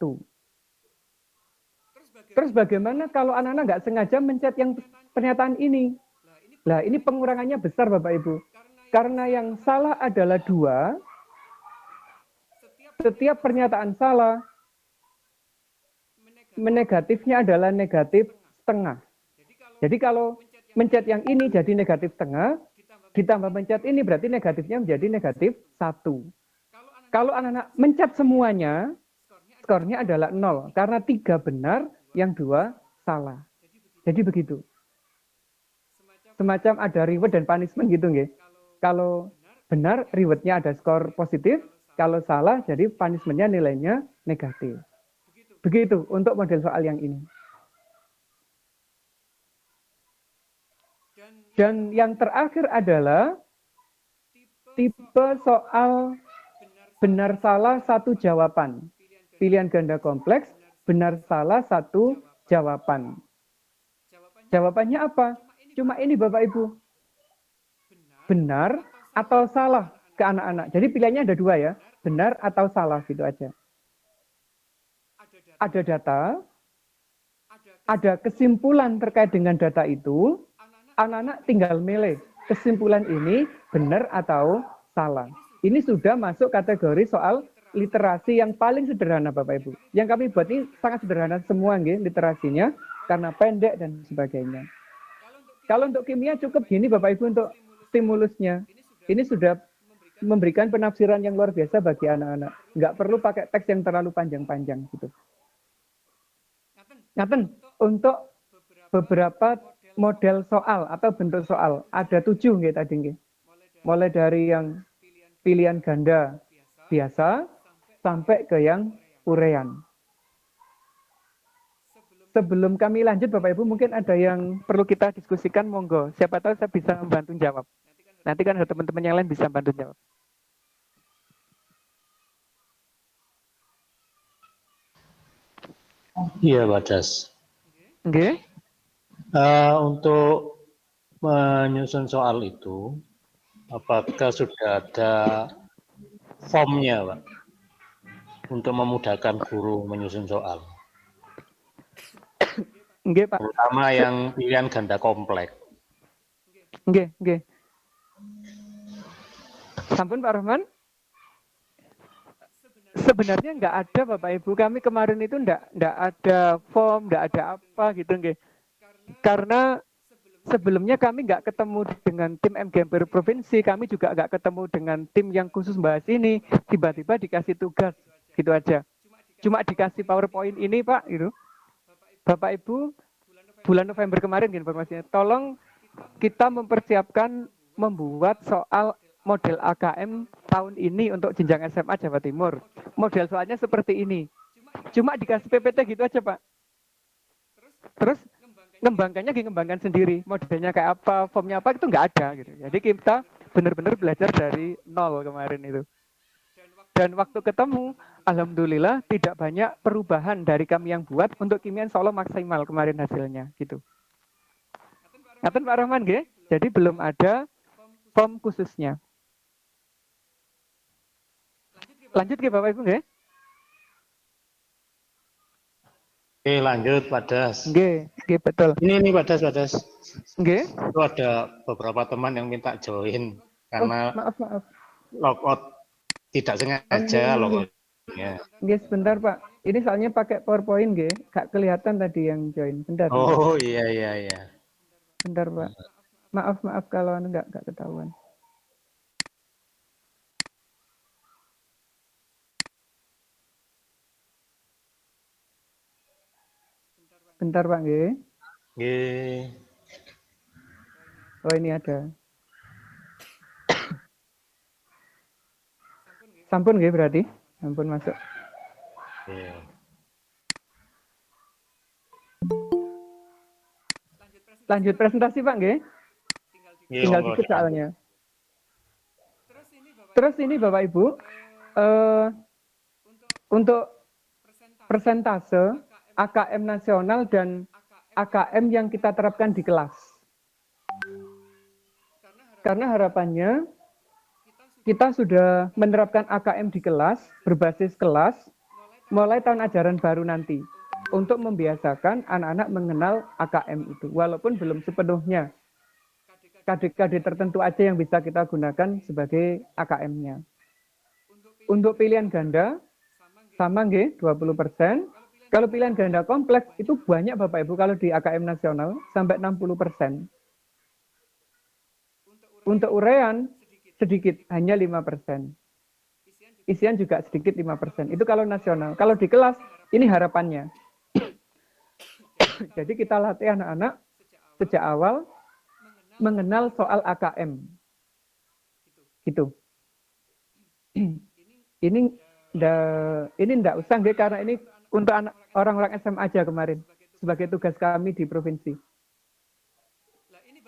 Terus bagaimana kalau anak-anak nggak sengaja mencet yang pernyataan ini? Nah, ini pengurangannya besar Bapak Ibu. Karena yang salah adalah 2, setiap pernyataan salah, negatifnya adalah negatif setengah. Jadi kalau mencet yang ini jadi negatif setengah, ditambah mencet ini berarti negatifnya menjadi negatif 1. Kalau anak-anak mencet semuanya, skornya adalah 0. Karena 3 benar, yang 2 salah. Jadi begitu. Semacam ada reward dan punishment gitu nggih. Kalau benar, rewardnya ada skor positif. Kalau salah, jadi punishmentnya nilainya negatif. Begitu untuk model soal yang ini. Dan yang terakhir adalah tipe soal benar salah satu jawaban. Pilihan ganda kompleks, benar salah satu jawaban. Jawabannya apa? Cuma ini Bapak Ibu. Benar atau salah ke anak-anak. Jadi pilihannya ada dua ya. Benar atau salah gitu aja. Ada data, ada kesimpulan terkait dengan data itu, anak-anak tinggal milih kesimpulan ini benar atau salah. Ini sudah masuk kategori soal literasi yang paling sederhana Bapak Ibu. Yang kami buat ini sangat sederhana semua nggih, literasinya karena pendek dan sebagainya. Kalau untuk kimia cukup gini Bapak Ibu untuk stimulusnya. Ini sudah memberikan penafsiran yang luar biasa bagi anak-anak. Nggak perlu pakai teks yang terlalu panjang-panjang gitu. Ngaten, untuk beberapa model soal atau bentuk soal, ada 7 nggih tadi nggih. Mulai dari yang pilihan ganda biasa sampai ke yang urean. Sebelum kami lanjut Bapak Ibu, mungkin ada yang perlu kita diskusikan, monggo. Siapa tahu saya bisa membantu jawab. Nanti kan ada teman-teman yang lain bisa bantu jawab. Iya, Badas. Oke. Untuk menyusun soal itu, apakah sudah ada formnya, Pak, untuk memudahkan guru menyusun soal? Oke, Pak. Terutama yang pilihan ganda kompleks. Oke. Sampun Pak Rahman? Sebenarnya nggak ada Bapak Ibu. Kami kemarin itu nggak ada form, nggak ada apa gitu nggih. Karena sebelumnya kami nggak ketemu dengan tim MGMPR Provinsi, kami juga nggak ketemu dengan tim yang khusus bahas ini. Tiba-tiba dikasih tugas, gitu aja. Cuma dikasih PowerPoint ini Pak, gitu. Bapak Ibu, bulan November kemarin informasinya, tolong kita mempersiapkan membuat soal model AKM tahun ini untuk jenjang SMA Jawa Timur. Model soalnya seperti ini. Cuma dikasih PPT gitu aja Pak. Terus ngembangkan sendiri. Modelnya kayak apa, formnya apa itu nggak ada gitu. Jadi kita benar-benar belajar dari nol kemarin itu. Dan waktu ketemu, alhamdulillah tidak banyak perubahan dari kami yang buat untuk kimia Solo maksimal kemarin hasilnya gitu. Ngaten Pak Rahman nggih? Jadi belum ada form khususnya. Lanjut ke Bapak Ibu nggih? Oke, lanjut Badas. Nggih, betul. Ini Badas. Nggih. Itu ada beberapa teman yang minta join karena maaf. logout tidak sengaja logoutnya. Nggih, sebentar Pak. Ini soalnya pakai PowerPoint nggih, gak kelihatan tadi yang join. Bentar. Oh, iya. Bentar Pak. Maaf kalau enggak ketahuan. Bentar Pak nggih. Nggih. Oh ini ada. Sampun nggih berarti? Sampun masuk. Iya. Lanjut presentasi Pak nggih? Tinggal dikit soalnya. Terus ini Bapak Ibu, untuk persentase AKM nasional dan AKM yang kita terapkan di kelas. Karena harapannya kita sudah menerapkan AKM di kelas, berbasis kelas, mulai tahun ajaran baru nanti. Untuk membiasakan anak-anak mengenal AKM itu. Walaupun belum sepenuhnya. KD-KD tertentu aja yang bisa kita gunakan sebagai AKM-nya. Untuk pilihan ganda, sama nggih, 20%. Kalau pilihan ganda kompleks, itu banyak Bapak Ibu kalau di AKM nasional, sampai 60%. Untuk urean, sedikit, hanya 5%. Isian juga sedikit 5%. Itu kalau nasional. Kalau di kelas, ini harapannya. Jadi kita latih anak-anak sejak awal mengenal soal AKM. Gitu. Ini enggak usah nggih, karena ini untuk orang-orang SMA aja kemarin sebagai tugas kami di provinsi.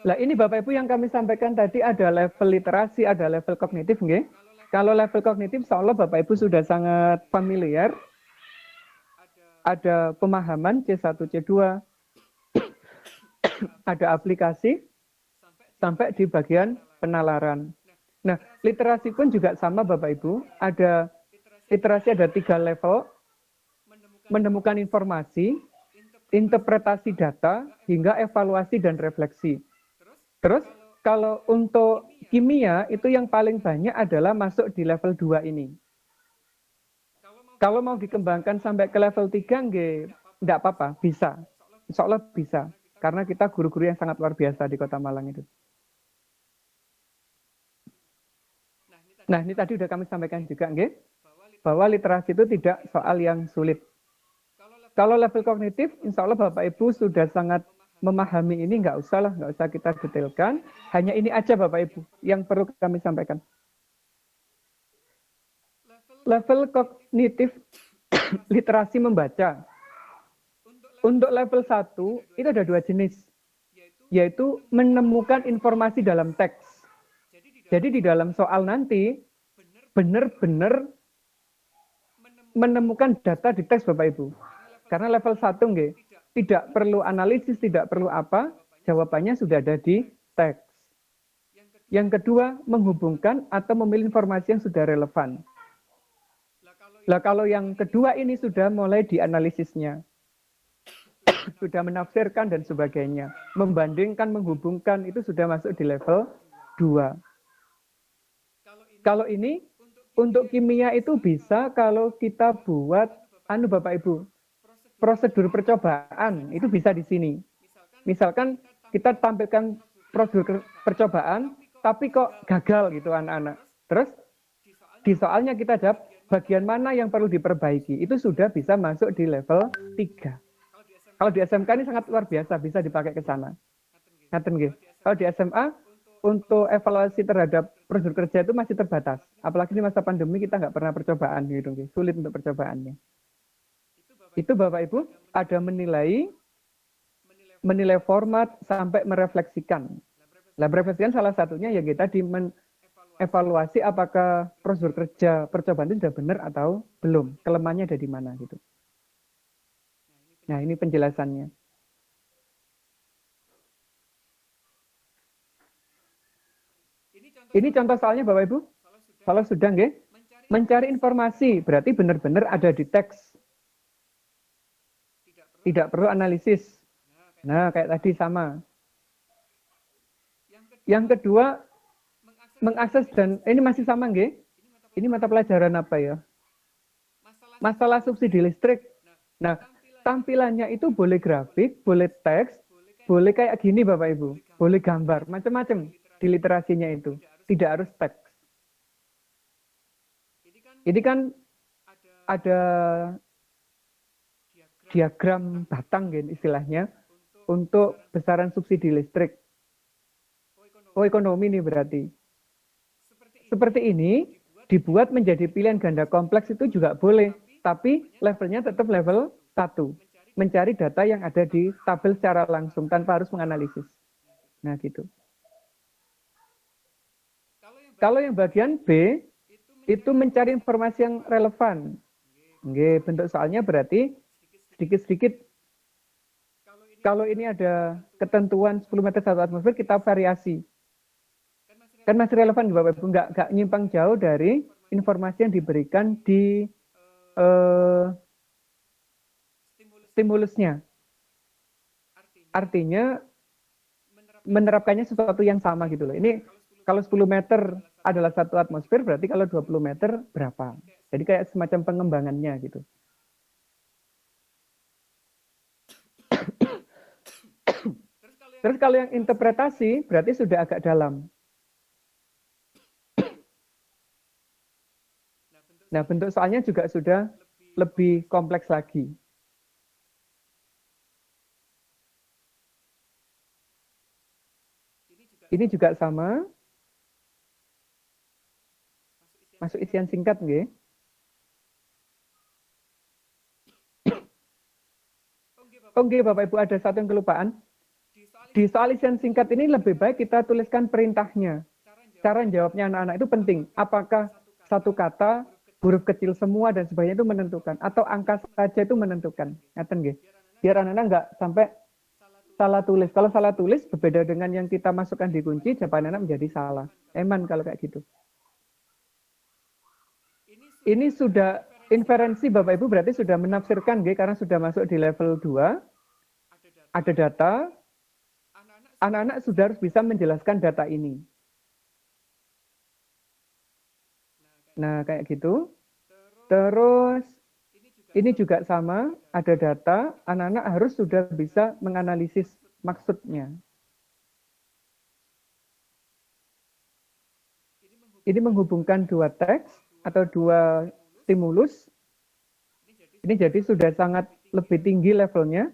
Lah ini Bapak Ibu yang kami sampaikan tadi ada level literasi, ada level kognitif, nggih. Kalau level kognitif, seolah Bapak Ibu sudah sangat familiar. Ada pemahaman C1, C2, ada aplikasi, sampai di bagian penalaran. Nah, literasi pun juga sama Bapak Ibu. Ada literasi ada 3 level, menemukan informasi, interpretasi data, hingga evaluasi dan refleksi. Terus, kalau untuk kimia, itu yang paling banyak adalah masuk di level 2 ini. Kalau mau dikembangkan sampai ke level 3, enggak apa-apa, bisa. Insya Allah bisa. Karena kita guru-guru yang sangat luar biasa di Kota Malang itu. Nah, ini tadi sudah kami sampaikan juga, bahwa literasi itu tidak soal yang sulit. Kalau level kognitif, insya Allah Bapak Ibu sudah sangat memahami ini, nggak usah kita detailkan. Hanya ini aja Bapak Ibu yang perlu kami sampaikan. Level kognitif literasi membaca. Untuk level 1, itu ada 2 jenis, yaitu menemukan informasi dalam teks. Jadi di dalam soal nanti, benar-benar menemukan data di teks Bapak Ibu. Karena level 1 tidak perlu analisis, tidak perlu apa, jawabannya sudah ada di teks. Yang kedua, menghubungkan atau memilih informasi yang sudah relevan. Lah kalau yang kedua ini sudah mulai dianalisisnya. Sudah menafsirkan dan sebagainya. Membandingkan, menghubungkan, itu sudah masuk di level 2. Kalau ini, untuk kimia itu bisa kalau kita buat, Bapak Ibu, prosedur percobaan, itu bisa di sini. Misalkan kita tampilkan prosedur percobaan, tapi kok gagal gitu anak-anak. Terus, di soalnya kita jawab, bagian mana yang perlu diperbaiki, itu sudah bisa masuk di level 3. Kalau di SMK ini sangat luar biasa, bisa dipakai ke sana. Kalau di SMA, untuk evaluasi terhadap prosedur kerja itu masih terbatas. Apalagi di masa pandemi kita nggak pernah percobaan gitu, sulit untuk percobaannya. Itu Bapak Ibu ada menilai format sampai merefleksikan. Nah, merefleksikan salah satunya ya kita di evaluasi apakah prosedur kerja percobaan itu sudah benar atau belum, kelemahannya ada di mana gitu. Nah, ini penjelasannya. Ini contoh soalnya Bapak Ibu. Kalau sudah mencari informasi, berarti benar-benar ada di teks. Tidak perlu analisis. Nah, kayak tadi sama. Yang kedua, mengakses dan ini masih sama Ini mata pelajaran apa ya? Masalah subsidi listrik. Nah, tampilannya itu boleh grafik, boleh teks, boleh kayak gini Bapak Ibu, boleh gambar, macam-macam di literasinya itu. Tidak harus teks. Ini kan ada diagram batang istilahnya untuk besaran subsidi listrik. Oh, ekonomi nih berarti. Seperti ini dibuat menjadi pilihan ganda kompleks itu juga boleh, tapi levelnya tetap level 1. Mencari data yang ada di tabel secara langsung tanpa harus menganalisis. Nah, gitu. Kalau yang bagian B, itu mencari informasi yang relevan. Bentuk soalnya berarti sedikit-sedikit. Kalau ini ada ketentuan 10 meter 1 atmosfer, kita variasi. Kan masih relevan Bapak Ibu, nggak nyimpang jauh dari informasi yang diberikan di stimulusnya. Artinya menerapkannya sesuatu yang sama gitu loh. Ini kalau 10 meter adalah 1 atmosfer, berarti kalau 20 meter berapa? Jadi kayak semacam pengembangannya gitu. Terus kalau yang interpretasi, berarti sudah agak dalam. Nah, bentuk soalnya juga sudah lebih kompleks lagi. Ini juga sama. Masuk isian singkat, Bapak Ibu, ada satu yang kelupaan. Di soal isian singkat ini lebih baik kita tuliskan perintahnya. Cara jawabnya anak-anak itu penting. Apakah satu kata, huruf kecil semua dan sebagainya itu menentukan, atau angka saja itu menentukan. Ngaten nggih. Biar anak-anak nggak sampai salah tulis. Kalau salah tulis berbeda dengan yang kita masukkan di kunci, jawaban anak menjadi salah. Eman kalau kayak gitu. Ini sudah inferensi Bapak Ibu berarti sudah menafsirkan nggih, karena sudah masuk di level 2. Ada data, anak-anak sudah harus bisa menjelaskan data ini. Nah, kayak gitu. Terus, ini juga sama, ada data, anak-anak harus sudah bisa menganalisis maksudnya. Ini menghubungkan dua teks atau dua stimulus. Ini jadi sudah sangat lebih tinggi levelnya.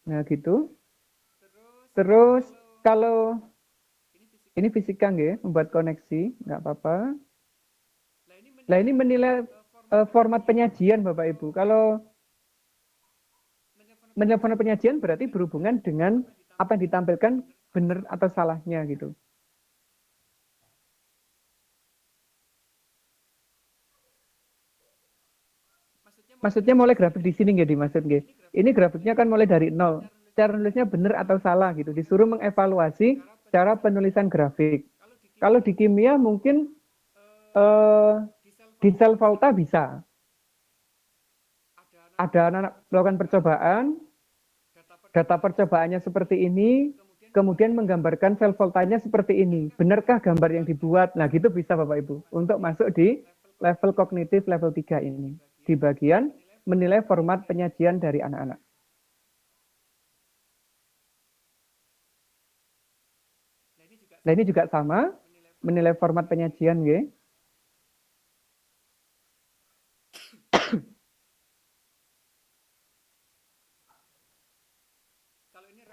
Nah, gitu. Terus, kalau ini fisika nggih, membuat koneksi, nggak apa-apa. Nah, ini menilai format penyajian Bapak Ibu. Kalau menilai format penyajian berarti berhubungan dengan apa yang ditampilkan benar atau salahnya gitu. Maksudnya mulai grafik di sini nggak dimaksud nggih. Ini grafiknya kan mulai dari 0. Cara nulisnya benar atau salah gitu. Disuruh mengevaluasi cara penulisan grafik. Kalau di kimia mungkin di sel volta bisa. Ada anak melakukan percobaan, data percobaannya seperti ini, kemudian menggambarkan sel voltanya seperti ini. Benarkah gambar yang dibuat? Nah, gitu bisa Bapak Ibu untuk masuk di level kognitif level 3 ini. Di bagian menilai format penyajian dari anak-anak. Nah, ini juga sama, menilai format penyajian, nggih.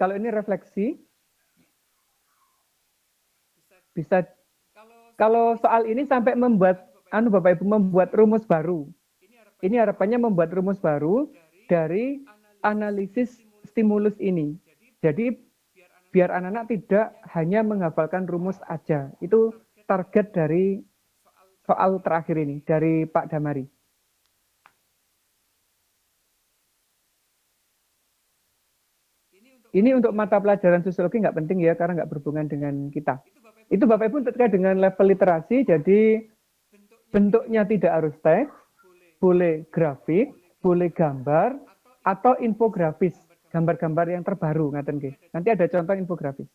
Kalau ini refleksi, bisa, kalau soal ini sampai membuat, Bapak Ibu membuat rumus baru. Ini harapannya membuat rumus baru dari analisis stimulus ini. Jadi biar anak-anak tidak hanya menghafalkan rumus aja. Itu target dari soal terakhir ini, dari Pak Damari. Ini untuk mata pelajaran sosiologi nggak penting ya, karena nggak berhubungan dengan kita. Itu Bapak Ibu terkait dengan level literasi, jadi bentuknya tidak harus teks, boleh grafik, boleh gambar, atau infografis, gambar-gambar yang terbaru. Nanti ada contoh infografis.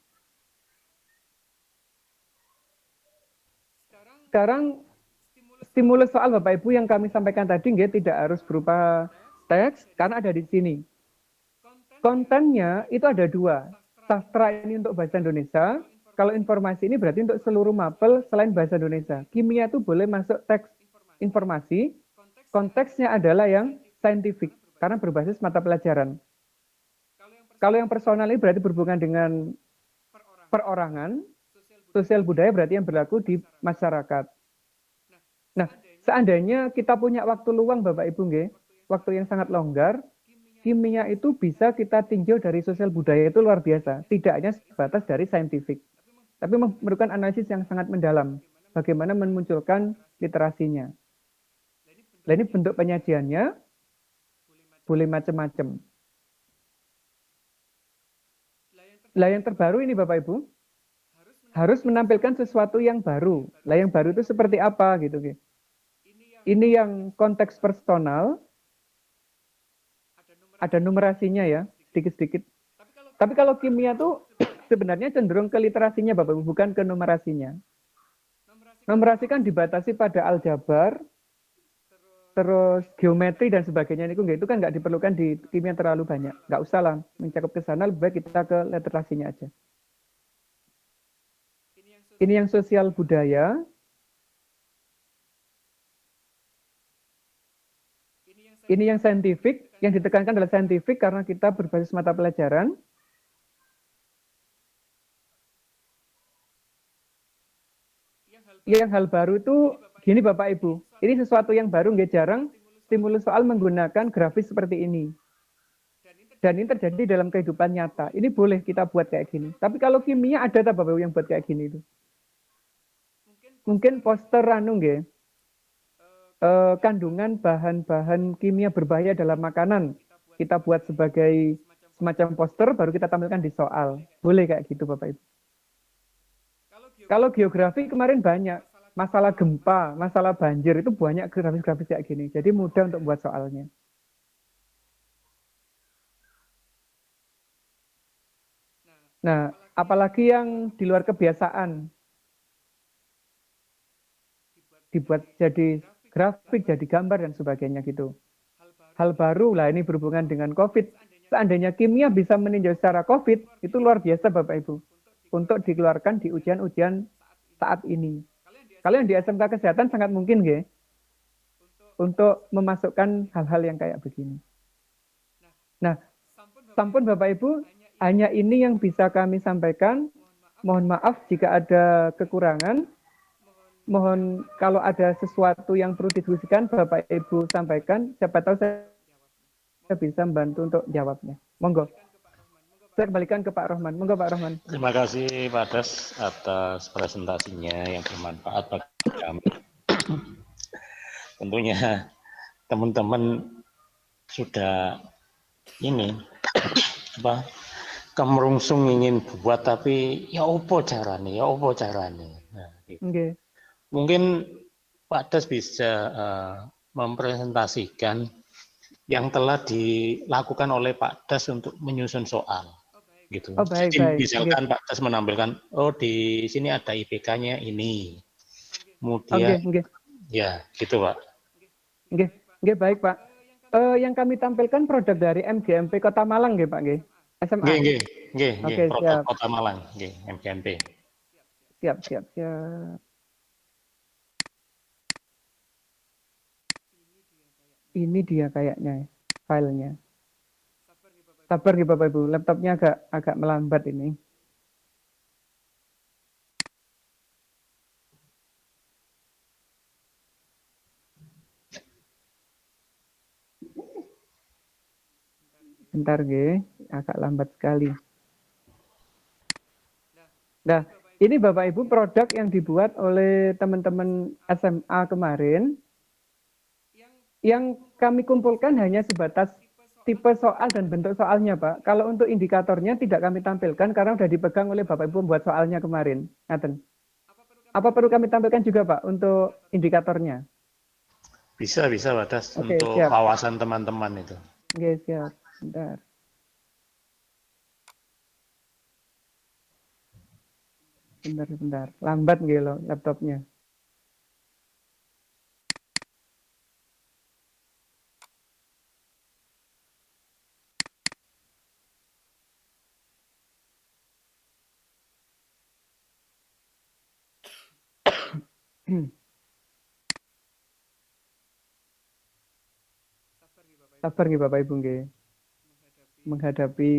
Sekarang stimulus soal Bapak Ibu yang kami sampaikan tadi tidak harus berupa teks, karena ada di sini. Kontennya itu ada dua. Sastra ini untuk bahasa Indonesia, kalau informasi ini berarti untuk seluruh mapel selain bahasa Indonesia. Kimia itu boleh masuk teks informasi, konteksnya adalah yang saintifik, karena berbasis mata pelajaran. Kalau yang personal ini berarti berhubungan dengan perorangan, sosial budaya berarti yang berlaku di masyarakat. Nah, seandainya kita punya waktu luang Bapak Ibu, waktu yang sangat longgar, kimia itu bisa kita tinjau dari sosial budaya itu luar biasa, tidak hanya sebatas dari saintifik, tapi memerlukan analisis yang sangat mendalam, bagaimana memunculkan literasinya. Nah, ini bentuk penyajiannya boleh macam-macam. Lah yang terbaru ini Bapak Ibu harus menampilkan sesuatu yang baru. Lah yang baru itu seperti apa gitu. Ini yang konteks personal, ada numerasinya ya, sedikit-sedikit. Tapi kalau kimia tuh sebenarnya cenderung ke literasinya Bapak Ibu, bukan ke numerasinya. Numerasi kan dibatasi pada aljabar, terus geometri dan sebagainya itu kan nggak diperlukan di kimia terlalu banyak, nggak usah lah mencakup ke sana, lebih baik kita ke literasinya aja. Ini yang sosial budaya, ini yang saintifik, yang ditekankan adalah saintifik karena kita berbasis mata pelajaran. Yang hal baru itu gini Bapak Ibu, ini sesuatu yang baru, nggak jarang stimulus soal menggunakan grafis seperti ini. Dan ini terjadi dalam kehidupan nyata. Ini boleh kita buat kayak gini. Tapi kalau kimia ada tak Bapak Ibu yang buat kayak gini itu? Mungkin poster anu nggih. Kandungan bahan-bahan kimia berbahaya dalam makanan. Kita buat sebagai semacam poster baru kita tampilkan di soal. Boleh kayak gitu Bapak Ibu. Kalau geografi kemarin banyak. Masalah gempa, masalah banjir itu banyak grafis-grafis kayak gini. Jadi mudah untuk buat soalnya. Nah, apalagi yang di luar kebiasaan. Dibuat jadi grafik, jadi gambar, dan sebagainya gitu. Hal baru lah ini berhubungan dengan COVID. Seandainya kimia bisa meninjau secara COVID, itu luar biasa Bapak Ibu. Untuk dikeluarkan di ujian-ujian saat ini. Kalian di SMK Kesehatan sangat mungkin nggih, untuk memasukkan hal-hal yang kayak begini. Nah, sampun Bapak Ibu, hanya ini yang bisa kami sampaikan. Mohon maaf jika ada kekurangan. Mohon kalau ada sesuatu yang perlu didiskusikan, Bapak Ibu sampaikan. Siapa tahu saya bisa membantu untuk jawabnya. Monggo. Saya kembalikan ke Pak Rohman. Monggo Pak Rohman. Terima kasih Pak Das atas presentasinya yang bermanfaat bagi kami. Tentunya teman-teman sudah ini apa kemerungsung ingin buat, tapi ya opo carane. Nah, gitu. Okay. Mungkin Pak Das bisa mempresentasikan yang telah dilakukan oleh Pak Das untuk menyusun soal, gitu. Oh, baik, Jadi baik. misalkan Pak Das menampilkan, oh di sini ada IPK-nya ini, kemudian, ya gitu Pak. Oke, baik Pak. Yang kami tampilkan produk dari MGMP Kota Malang, nggih Pak, nggih. SMA. Oke, produk siap. Kota Malang, nggih, MGMP. Siap. Ini dia kayaknya filenya. Sabar nih Bapak Ibu, laptopnya agak melambat ini. Bentar nggih, agak lambat sekali. Nah, ini Bapak Ibu produk yang dibuat oleh teman-teman SMA kemarin. Yang kami kumpulkan hanya sebatas tipe soal dan bentuk soalnya, Pak. Kalau untuk indikatornya tidak kami tampilkan karena sudah dipegang oleh Bapak Ibu membuat soalnya kemarin. Ngaten. Apa perlu kami tampilkan juga, Pak, untuk indikatornya? Bisa Pak Das, Oke, untuk siap. wawasan teman-teman itu. Oke, siap. Bentar. Bentar. Lambat nggih lo laptopnya. Sabar nggih Bapak Ibu nggih. Menghadapi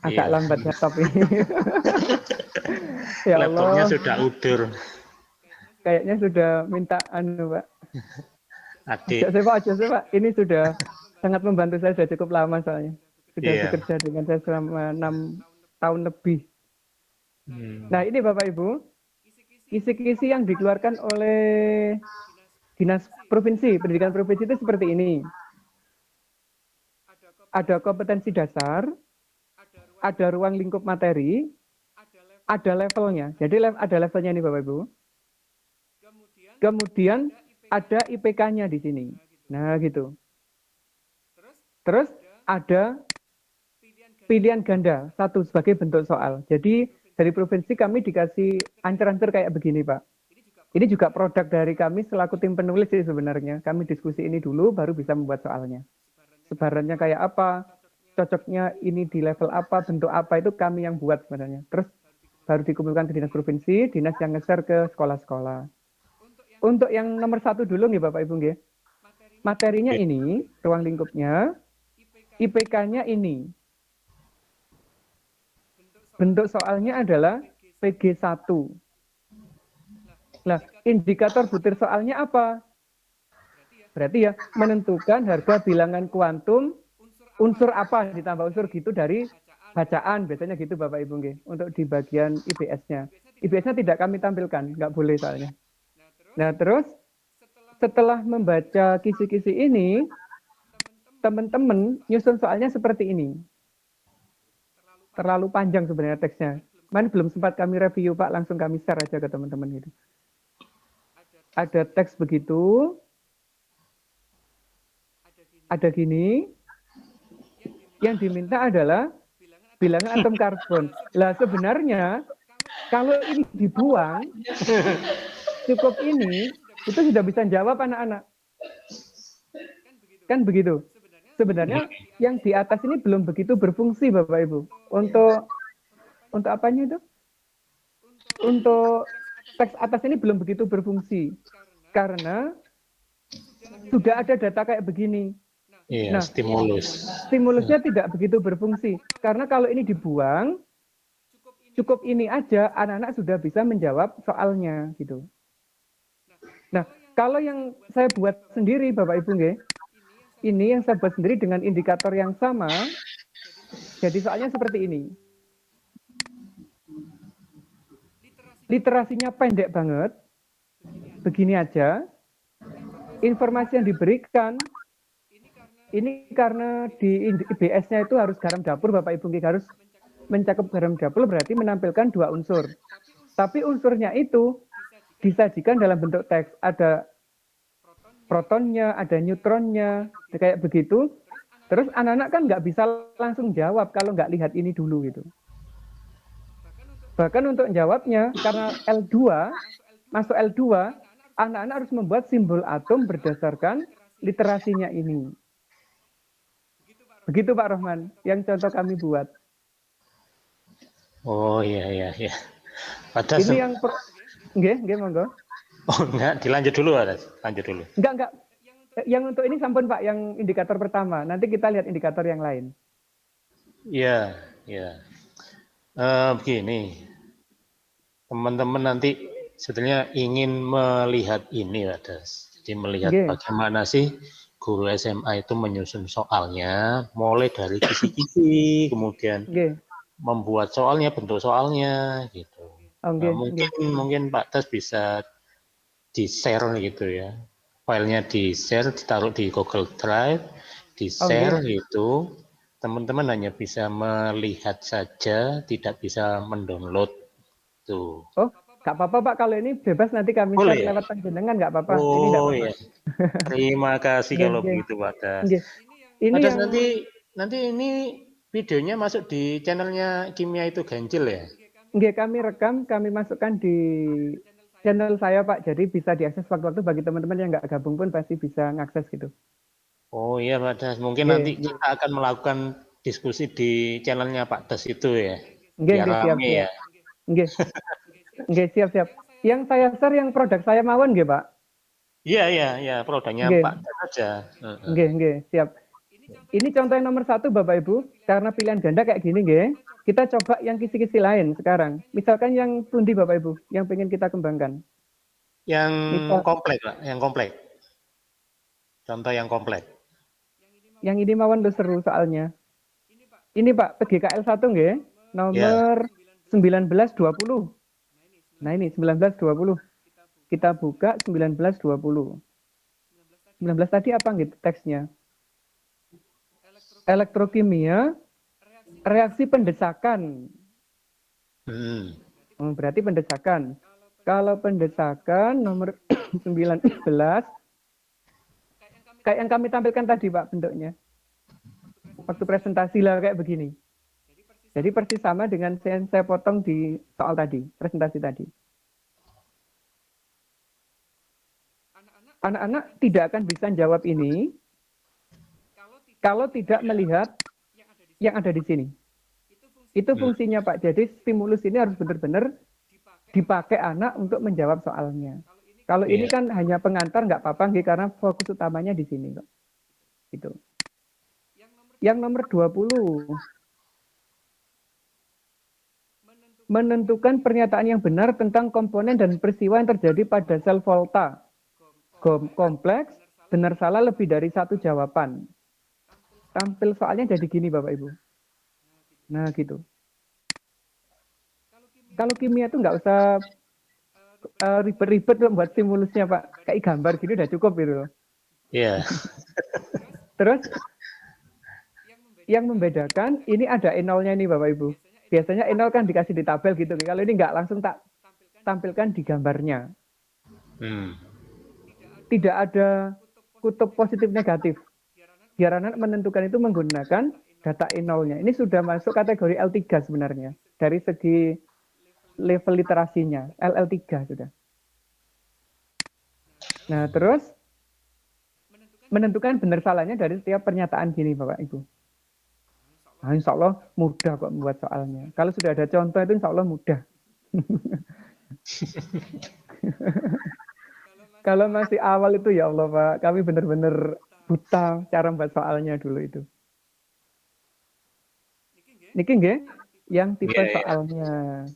agak lambat laptop ini. Ya Allah. Laptopnya sudah udur. Kayaknya sudah minta Pak. Adik. Aja sih Pak. Ini sudah sangat membantu saya, sudah cukup lama soalnya. Sudah bekerja dengan saya selama 6 tahun lebih. Nah ini Bapak Ibu, kisi-kisi yang dikeluarkan oleh Dinas Provinsi, Pendidikan Provinsi itu seperti ini. Ada kompetensi dasar, ada ruang lingkup materi, ada levelnya. Jadi ada levelnya nih Bapak Ibu. Kemudian ada IPK-nya di sini. Nah gitu. Terus ada pilihan ganda satu sebagai bentuk soal. Jadi dari provinsi kami dikasih ancer-ancer kayak begini Pak. Ini juga produk dari kami selaku tim penulis sih sebenarnya. Kami diskusi ini dulu baru bisa membuat soalnya. Sebarannya kayak apa, cocoknya ini di level apa, bentuk apa, itu kami yang buat sebenarnya. Terus baru dikumpulkan ke dinas provinsi, dinas yang nge-share ke sekolah-sekolah. Untuk yang nomor 1 dulu nih Bapak Ibu nggih. Materinya ini, ruang lingkupnya, IPK-nya ini. Bentuk soalnya adalah PG1. Nah, indikator butir soalnya apa? Berarti ya menentukan harga bilangan kuantum unsur apa ditambah unsur gitu dari bacaan, biasanya gitu Bapak Ibu nggih, untuk di bagian IBS-nya. IBS-nya tidak kami tampilkan, nggak boleh soalnya. Nah terus setelah membaca kisi-kisi ini, teman-teman nyusun soalnya seperti ini. Terlalu panjang sebenarnya teksnya. Man belum sempat kami review Pak, langsung kami share aja ke teman-teman gitu. Ada teks begitu, ada gini, yang diminta adalah bilangan atom karbon. Lah sebenarnya kalau ini dibuang, cukup ini, itu sudah bisa jawab anak-anak. Kan begitu. Sebenarnya yang di atas ini belum begitu berfungsi Bapak Ibu. Untuk apanya itu? Untuk teks atas ini belum begitu berfungsi. Karena sudah ada data kayak begini. Iya, Nah, stimulus. Stimulusnya tidak begitu berfungsi. Karena kalau ini dibuang, cukup ini aja anak-anak sudah bisa menjawab soalnya gitu. Nah, kalau yang saya buat sendiri Bapak Ibu nggih, ini yang saya buat sendiri dengan indikator yang sama. Jadi soalnya seperti ini. Literasinya pendek banget. Begini aja. Informasi yang diberikan ini karena di IBS-nya itu harus garam dapur Bapak Ibu nggih, harus mencakup garam dapur berarti menampilkan 2 unsur. Tapi unsurnya itu disajikan dalam bentuk teks, ada protonnya, ada neutronnya, kayak begitu. Terus anak-anak kan nggak bisa langsung jawab kalau nggak lihat ini dulu gitu. Bahkan untuk jawabnya, karena L2, masuk L2, anak-anak harus membuat simbol atom berdasarkan literasinya ini. Begitu Pak Rohman, yang contoh kami buat. Oh iya. Pada Ini yang nggih monggo. Oh enggak, dilanjut dulu ada. Lanjut dulu. Enggak. Yang untuk ini sampun Pak, yang indikator pertama. Nanti kita lihat indikator yang lain. Iya. Begini. Teman-teman nanti sebetulnya ingin melihat ini ada. Jadi melihat bagaimana sih guru SMA itu menyusun soalnya, mulai dari kisi-kisi, kemudian membuat soalnya, bentuk soalnya, gitu. Mungkin Pak Tes bisa di-share gitu ya. Filenya di-share, ditaruh di Google Drive, di-share gitu. Teman-teman hanya bisa melihat saja, tidak bisa mendownload tuh. Oh, nggak apa-apa Pak, kalau ini bebas nanti kami share lewat panjenengan, nggak apa-apa. Oh, ini nggak apa-apa. Iya. Terima kasih kalau begitu Pak Das. Ini Pak Das, yang... nanti ini videonya masuk di channelnya Kimia itu Ganjil ya? Nggih, kami rekam, kami masukkan di channel saya Pak, jadi bisa diakses waktu-waktu bagi teman-teman yang nggak gabung pun pasti bisa ngakses gitu. Oh iya Pak Das, mungkin nanti kita akan melakukan diskusi di channelnya Pak Das itu ya? Nggih, siap. Ya. Nggih, siap. Yang saya share yang produk saya mawon nggih Pak? Iya, produknya Pak Das saja. Nggih, siap. Ini contoh yang nomor 1 Bapak Ibu, karena pilihan ganda kayak gini nggih. Kita coba yang kisi-kisi lain sekarang. Misalkan yang pundi Bapak Ibu, yang pengen kita kembangkan. Yang komplek Pak, yang komplek. Contoh yang komplek. Yang ini mawon lu seru soalnya. Ini Pak, PGKL 1 nggih, nomor 1920. Nah ini 1920. Kita buka 1920. 19 tadi apa gitu teksnya? Elektrokimia, reaksi pendesakan. Berarti pendesakan. Kalau pendesakan nomor 19, kayak yang kami tampilkan tadi Pak bentuknya. Waktu presentasi lah kayak begini. Jadi persis sama dengan yang saya potong di soal tadi, presentasi tadi. Anak-anak tidak akan bisa jawab ini kalau tidak melihat yang ada di sini. Itu fungsinya Pak. Jadi stimulus ini harus benar-benar dipakai anak untuk menjawab soalnya. Kalau ini kan hanya pengantar nggak apa-apa, karena fokus utamanya di sini kok. Gitu. Yang nomor 20. Menentukan pernyataan yang benar tentang komponen dan peristiwa yang terjadi pada sel volta. Kompleks, benar salah lebih dari satu jawaban. Tampil soalnya jadi gini Bapak Ibu. Nah gitu. Kalau kimia itu nggak usah ribet-ribet buat stimulusnya Pak. Kayak gambar gini udah cukup gitu loh. Iya. Terus yang membedakan ini ada E0-nya nih Bapak Ibu. Biasanya E0 kan dikasih di tabel gitu. Kalau ini nggak, langsung tak tampilkan di gambarnya. Tidak ada kutub positif negatif. Biar anak menentukan itu menggunakan data E0-nya. Ini sudah masuk kategori L3 sebenarnya. Dari segi level literasinya, LL3 sudah. Nah, terus menentukan benar salahnya dari setiap pernyataan gini Bapak Ibu. Nah, insya Allah mudah kok membuat soalnya. Kalau sudah ada contoh itu insya Allah mudah. Kalau masih awal itu ya Allah Pak, kami benar-benar buta cara membuat soalnya dulu itu. Niki nggih, yang tipe soalnya.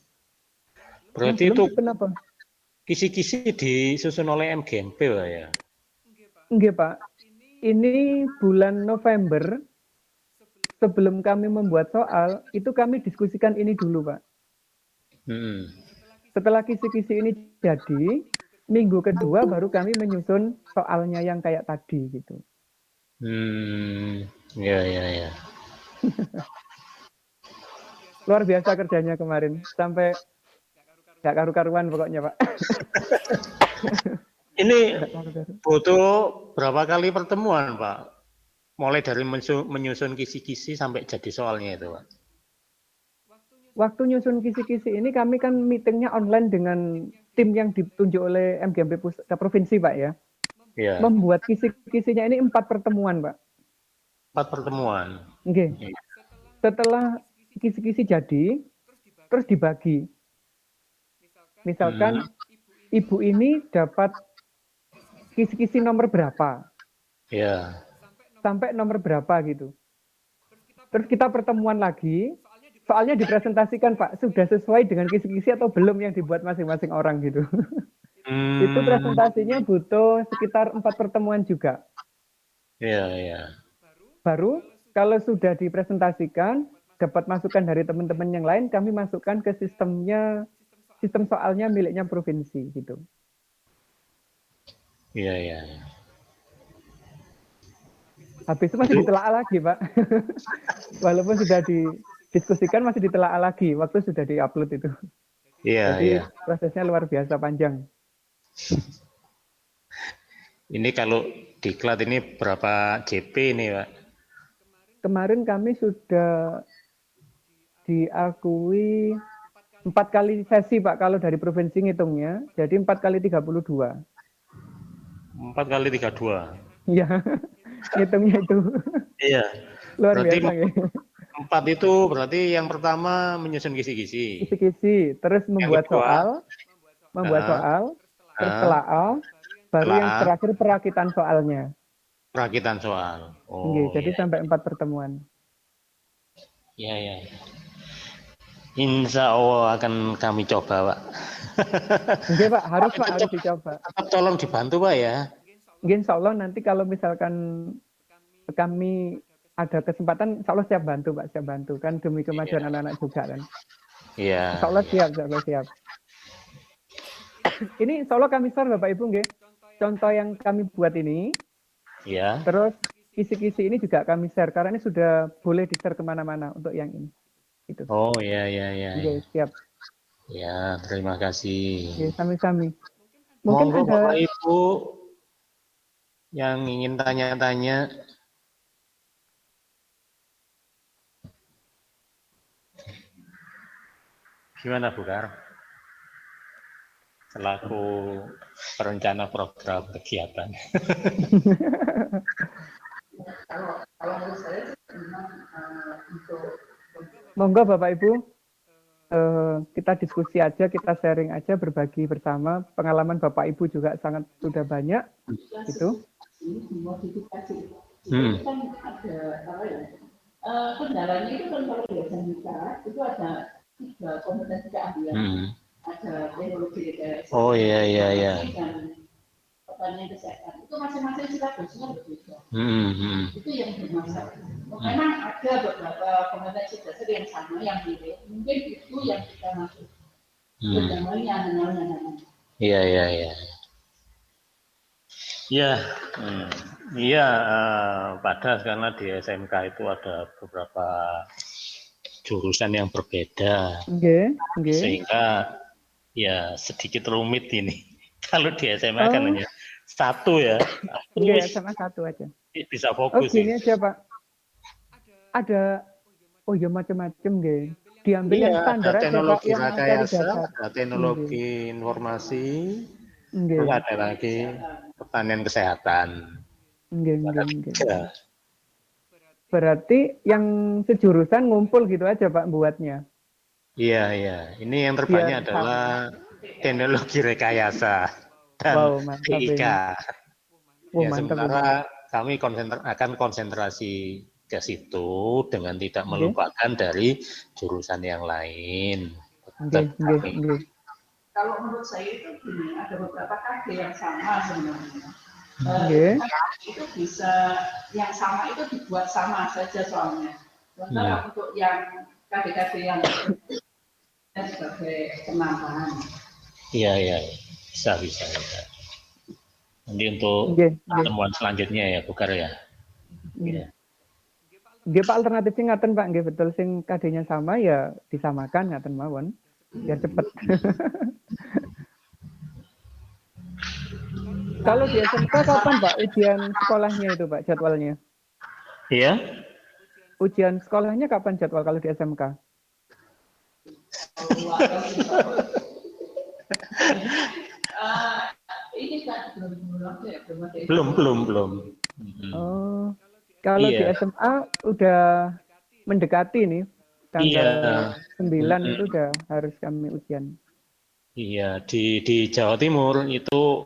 Berarti itu kenapa? kisi-kisi disusun oleh MGMP Pak ya? Nggih Pak. Ini bulan November, sebelum kami membuat soal, itu kami diskusikan ini dulu Pak. Setelah kisi-kisi ini jadi, minggu kedua baru kami menyusun soalnya yang kayak tadi gitu. Ya. Luar biasa kerjanya kemarin, sampai gak karu-karuan pokoknya Pak. Ini butuh berapa kali pertemuan Pak? Mulai dari menyusun kisi-kisi sampai jadi soalnya itu Pak. Waktu nyusun kisi-kisi ini kami kan meetingnya online dengan tim yang ditunjuk oleh MGMP Provinsi Pak ya. Iya. Membuat kisi-kisinya ini 4 pertemuan Pak. 4 pertemuan. Oke. Setelah kisi-kisi jadi, terus dibagi. Misalkan ibu ini dapat kisi-kisi nomor berapa. Iya. Sampai nomor berapa gitu. Terus kita pertemuan lagi, soalnya dipresentasikan Pak, sudah sesuai dengan kisi-kisi atau belum yang dibuat masing-masing orang gitu. Itu presentasinya butuh sekitar 4 pertemuan juga. Iya. Baru kalau sudah dipresentasikan, dapat masukan dari teman-teman yang lain, kami masukkan ke sistem soalnya miliknya provinsi gitu. Iya. Habis itu masih ditelaah lagi Pak. Walaupun sudah didiskusikan masih ditelaah lagi waktu sudah diupload itu. Jadi prosesnya luar biasa panjang. Ini kalau diklat ini berapa JP ini Pak? Kemarin kami sudah diakui 4 kali sesi Pak kalau dari provinsi ngitungnya. Jadi 4 kali 32. 4 kali 32. Iya. Ngitungnya itu. Iya. Luar berarti biasa ya. 4 itu berarti yang pertama menyusun kisi-kisi. Kisi-kisi, terus membuat soal, terus telaah, baru yang terakhir perakitan soalnya. Perakitan soal. Jadi sampai 4 pertemuan. Iya. Insya Allah akan kami coba Pak. Oke Pak, harus dicoba. Tetap tolong dibantu Pak ya. Insya Allah nanti kalau misalkan kami ada kesempatan, insya Allah siap bantu Pak, siap bantu. Kan demi kemajuan anak-anak juga kan. Iya. Insya Allah siap. Ini insya Allah kami share Bapak Ibu nggih. Contoh yang kami buat ini. Iya. Terus kisi-kisi ini juga kami share, karena ini sudah boleh di-share kemana-mana untuk yang ini. Gitu. Oh iya. Oke, siap. Ya, terima kasih. Ya, sami-sami. Mungkin Monggo ada Bapak Ibu yang ingin tanya-tanya. Gimana Bu Kar? Selaku perencana program kegiatan. Monggo Bapak Ibu, kita diskusi aja, kita sharing aja, berbagi bersama. Pengalaman Bapak Ibu juga sangat sudah banyak, gitu. Kan ada apa ya? Kendalanya itu kan kalau biasa nikah itu ada 3 kompetensi keahlian. Ada teknologi, Oh iya. dan pertanian kesehatan itu masing-masing silaturahminya berbeda. Itu yang bermasalah. Memang ada beberapa kompetensi dasar yang sama yang mirip, mungkin itu yang kita masuk. Namanya. Iya, iya, iya. Iya, iya, pada karena di SMK itu ada beberapa jurusan yang berbeda, sehingga ya sedikit rumit ini. Kalau di SMA kan hanya satu ya, Iya, SMA 1 aja. bisa fokus. Gini aja Pak, ada, ya macam-macam nggih. Diambil yang standar ada aja Pak, teknologi yang materi rekayasa, dasar. ada teknologi informasi, terus ada lagi pertanian kesehatan. Nggih. Berarti yang sejurusan ngumpul gitu aja Pak buatnya. Iya, iya. Ini yang terbanyak adalah teknologi rekayasa dan TIK. Ya, sementara kami akan konsentrasi ke situ dengan tidak melupakan dari jurusan yang lain. Kalau menurut saya itu gini, ada beberapa KD yang sama sebenarnya. Itu bisa yang sama itu dibuat sama saja soalnya. Sementara untuk yang KD-KD yang sebagai penambahan. Iya, bisa. Nanti untuk pertemuan selanjutnya ya, Bukar ya. Nggih Pak, alternatifnya ngaten Pak, nggih betul sing KD-nya sama ya disamakan ngaten mawon. Biar cepet. Kalau di SMK kapan Pak ujian sekolahnya itu Pak, jadwalnya? Iya. Ujian sekolahnya kapan jadwal kalau di SMK? Belum. Kalau di SMA udah mendekati nih, tanggal 9 itu udah harus kami ujian. Iya, di Jawa Timur itu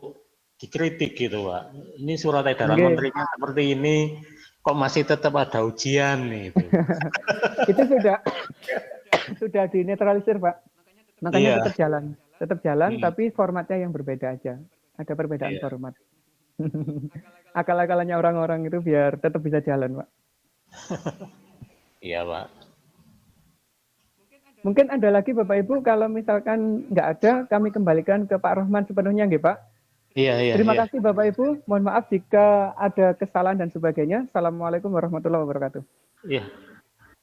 dikritik gitu Pak. Ini surat edaran menterinya seperti ini, kok masih tetap ada ujian nih. Itu sudah dinetralisir Pak. Makanya tetap jalan, tapi formatnya yang berbeda aja. Ada perbedaan format. Akal-akalannya orang-orang itu biar tetap bisa jalan Pak. Iya Pak. Mungkin ada lagi Bapak Ibu, kalau misalkan nggak ada, kami kembalikan ke Pak Rohman sepenuhnya nggih Pak. Iya. Terima kasih Bapak Ibu, mohon maaf jika ada kesalahan dan sebagainya. Assalamualaikum warahmatullahi wabarakatuh. Iya.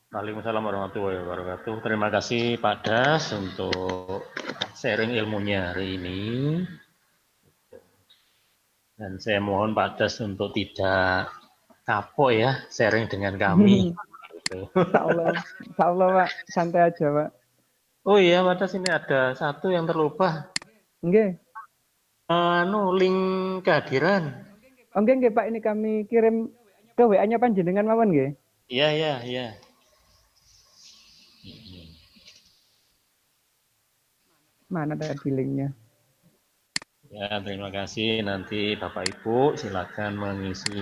Waalaikumsalam warahmatullahi wabarakatuh. Terima kasih Pak Das untuk sharing ilmunya hari ini. Dan saya mohon Pak Das untuk tidak kapok ya sharing dengan kami. Insya Allah Pak, santai aja Pak. Oh iya Pak Das, ini ada satu yang terlupa. Nggih. Link kehadiran. Nggih Pak, ini kami kirim ke WA-nya panjenengan mawon nggih. Iya. Mana tadi linknya? Ya, terima kasih. Nanti Bapak Ibu silakan mengisi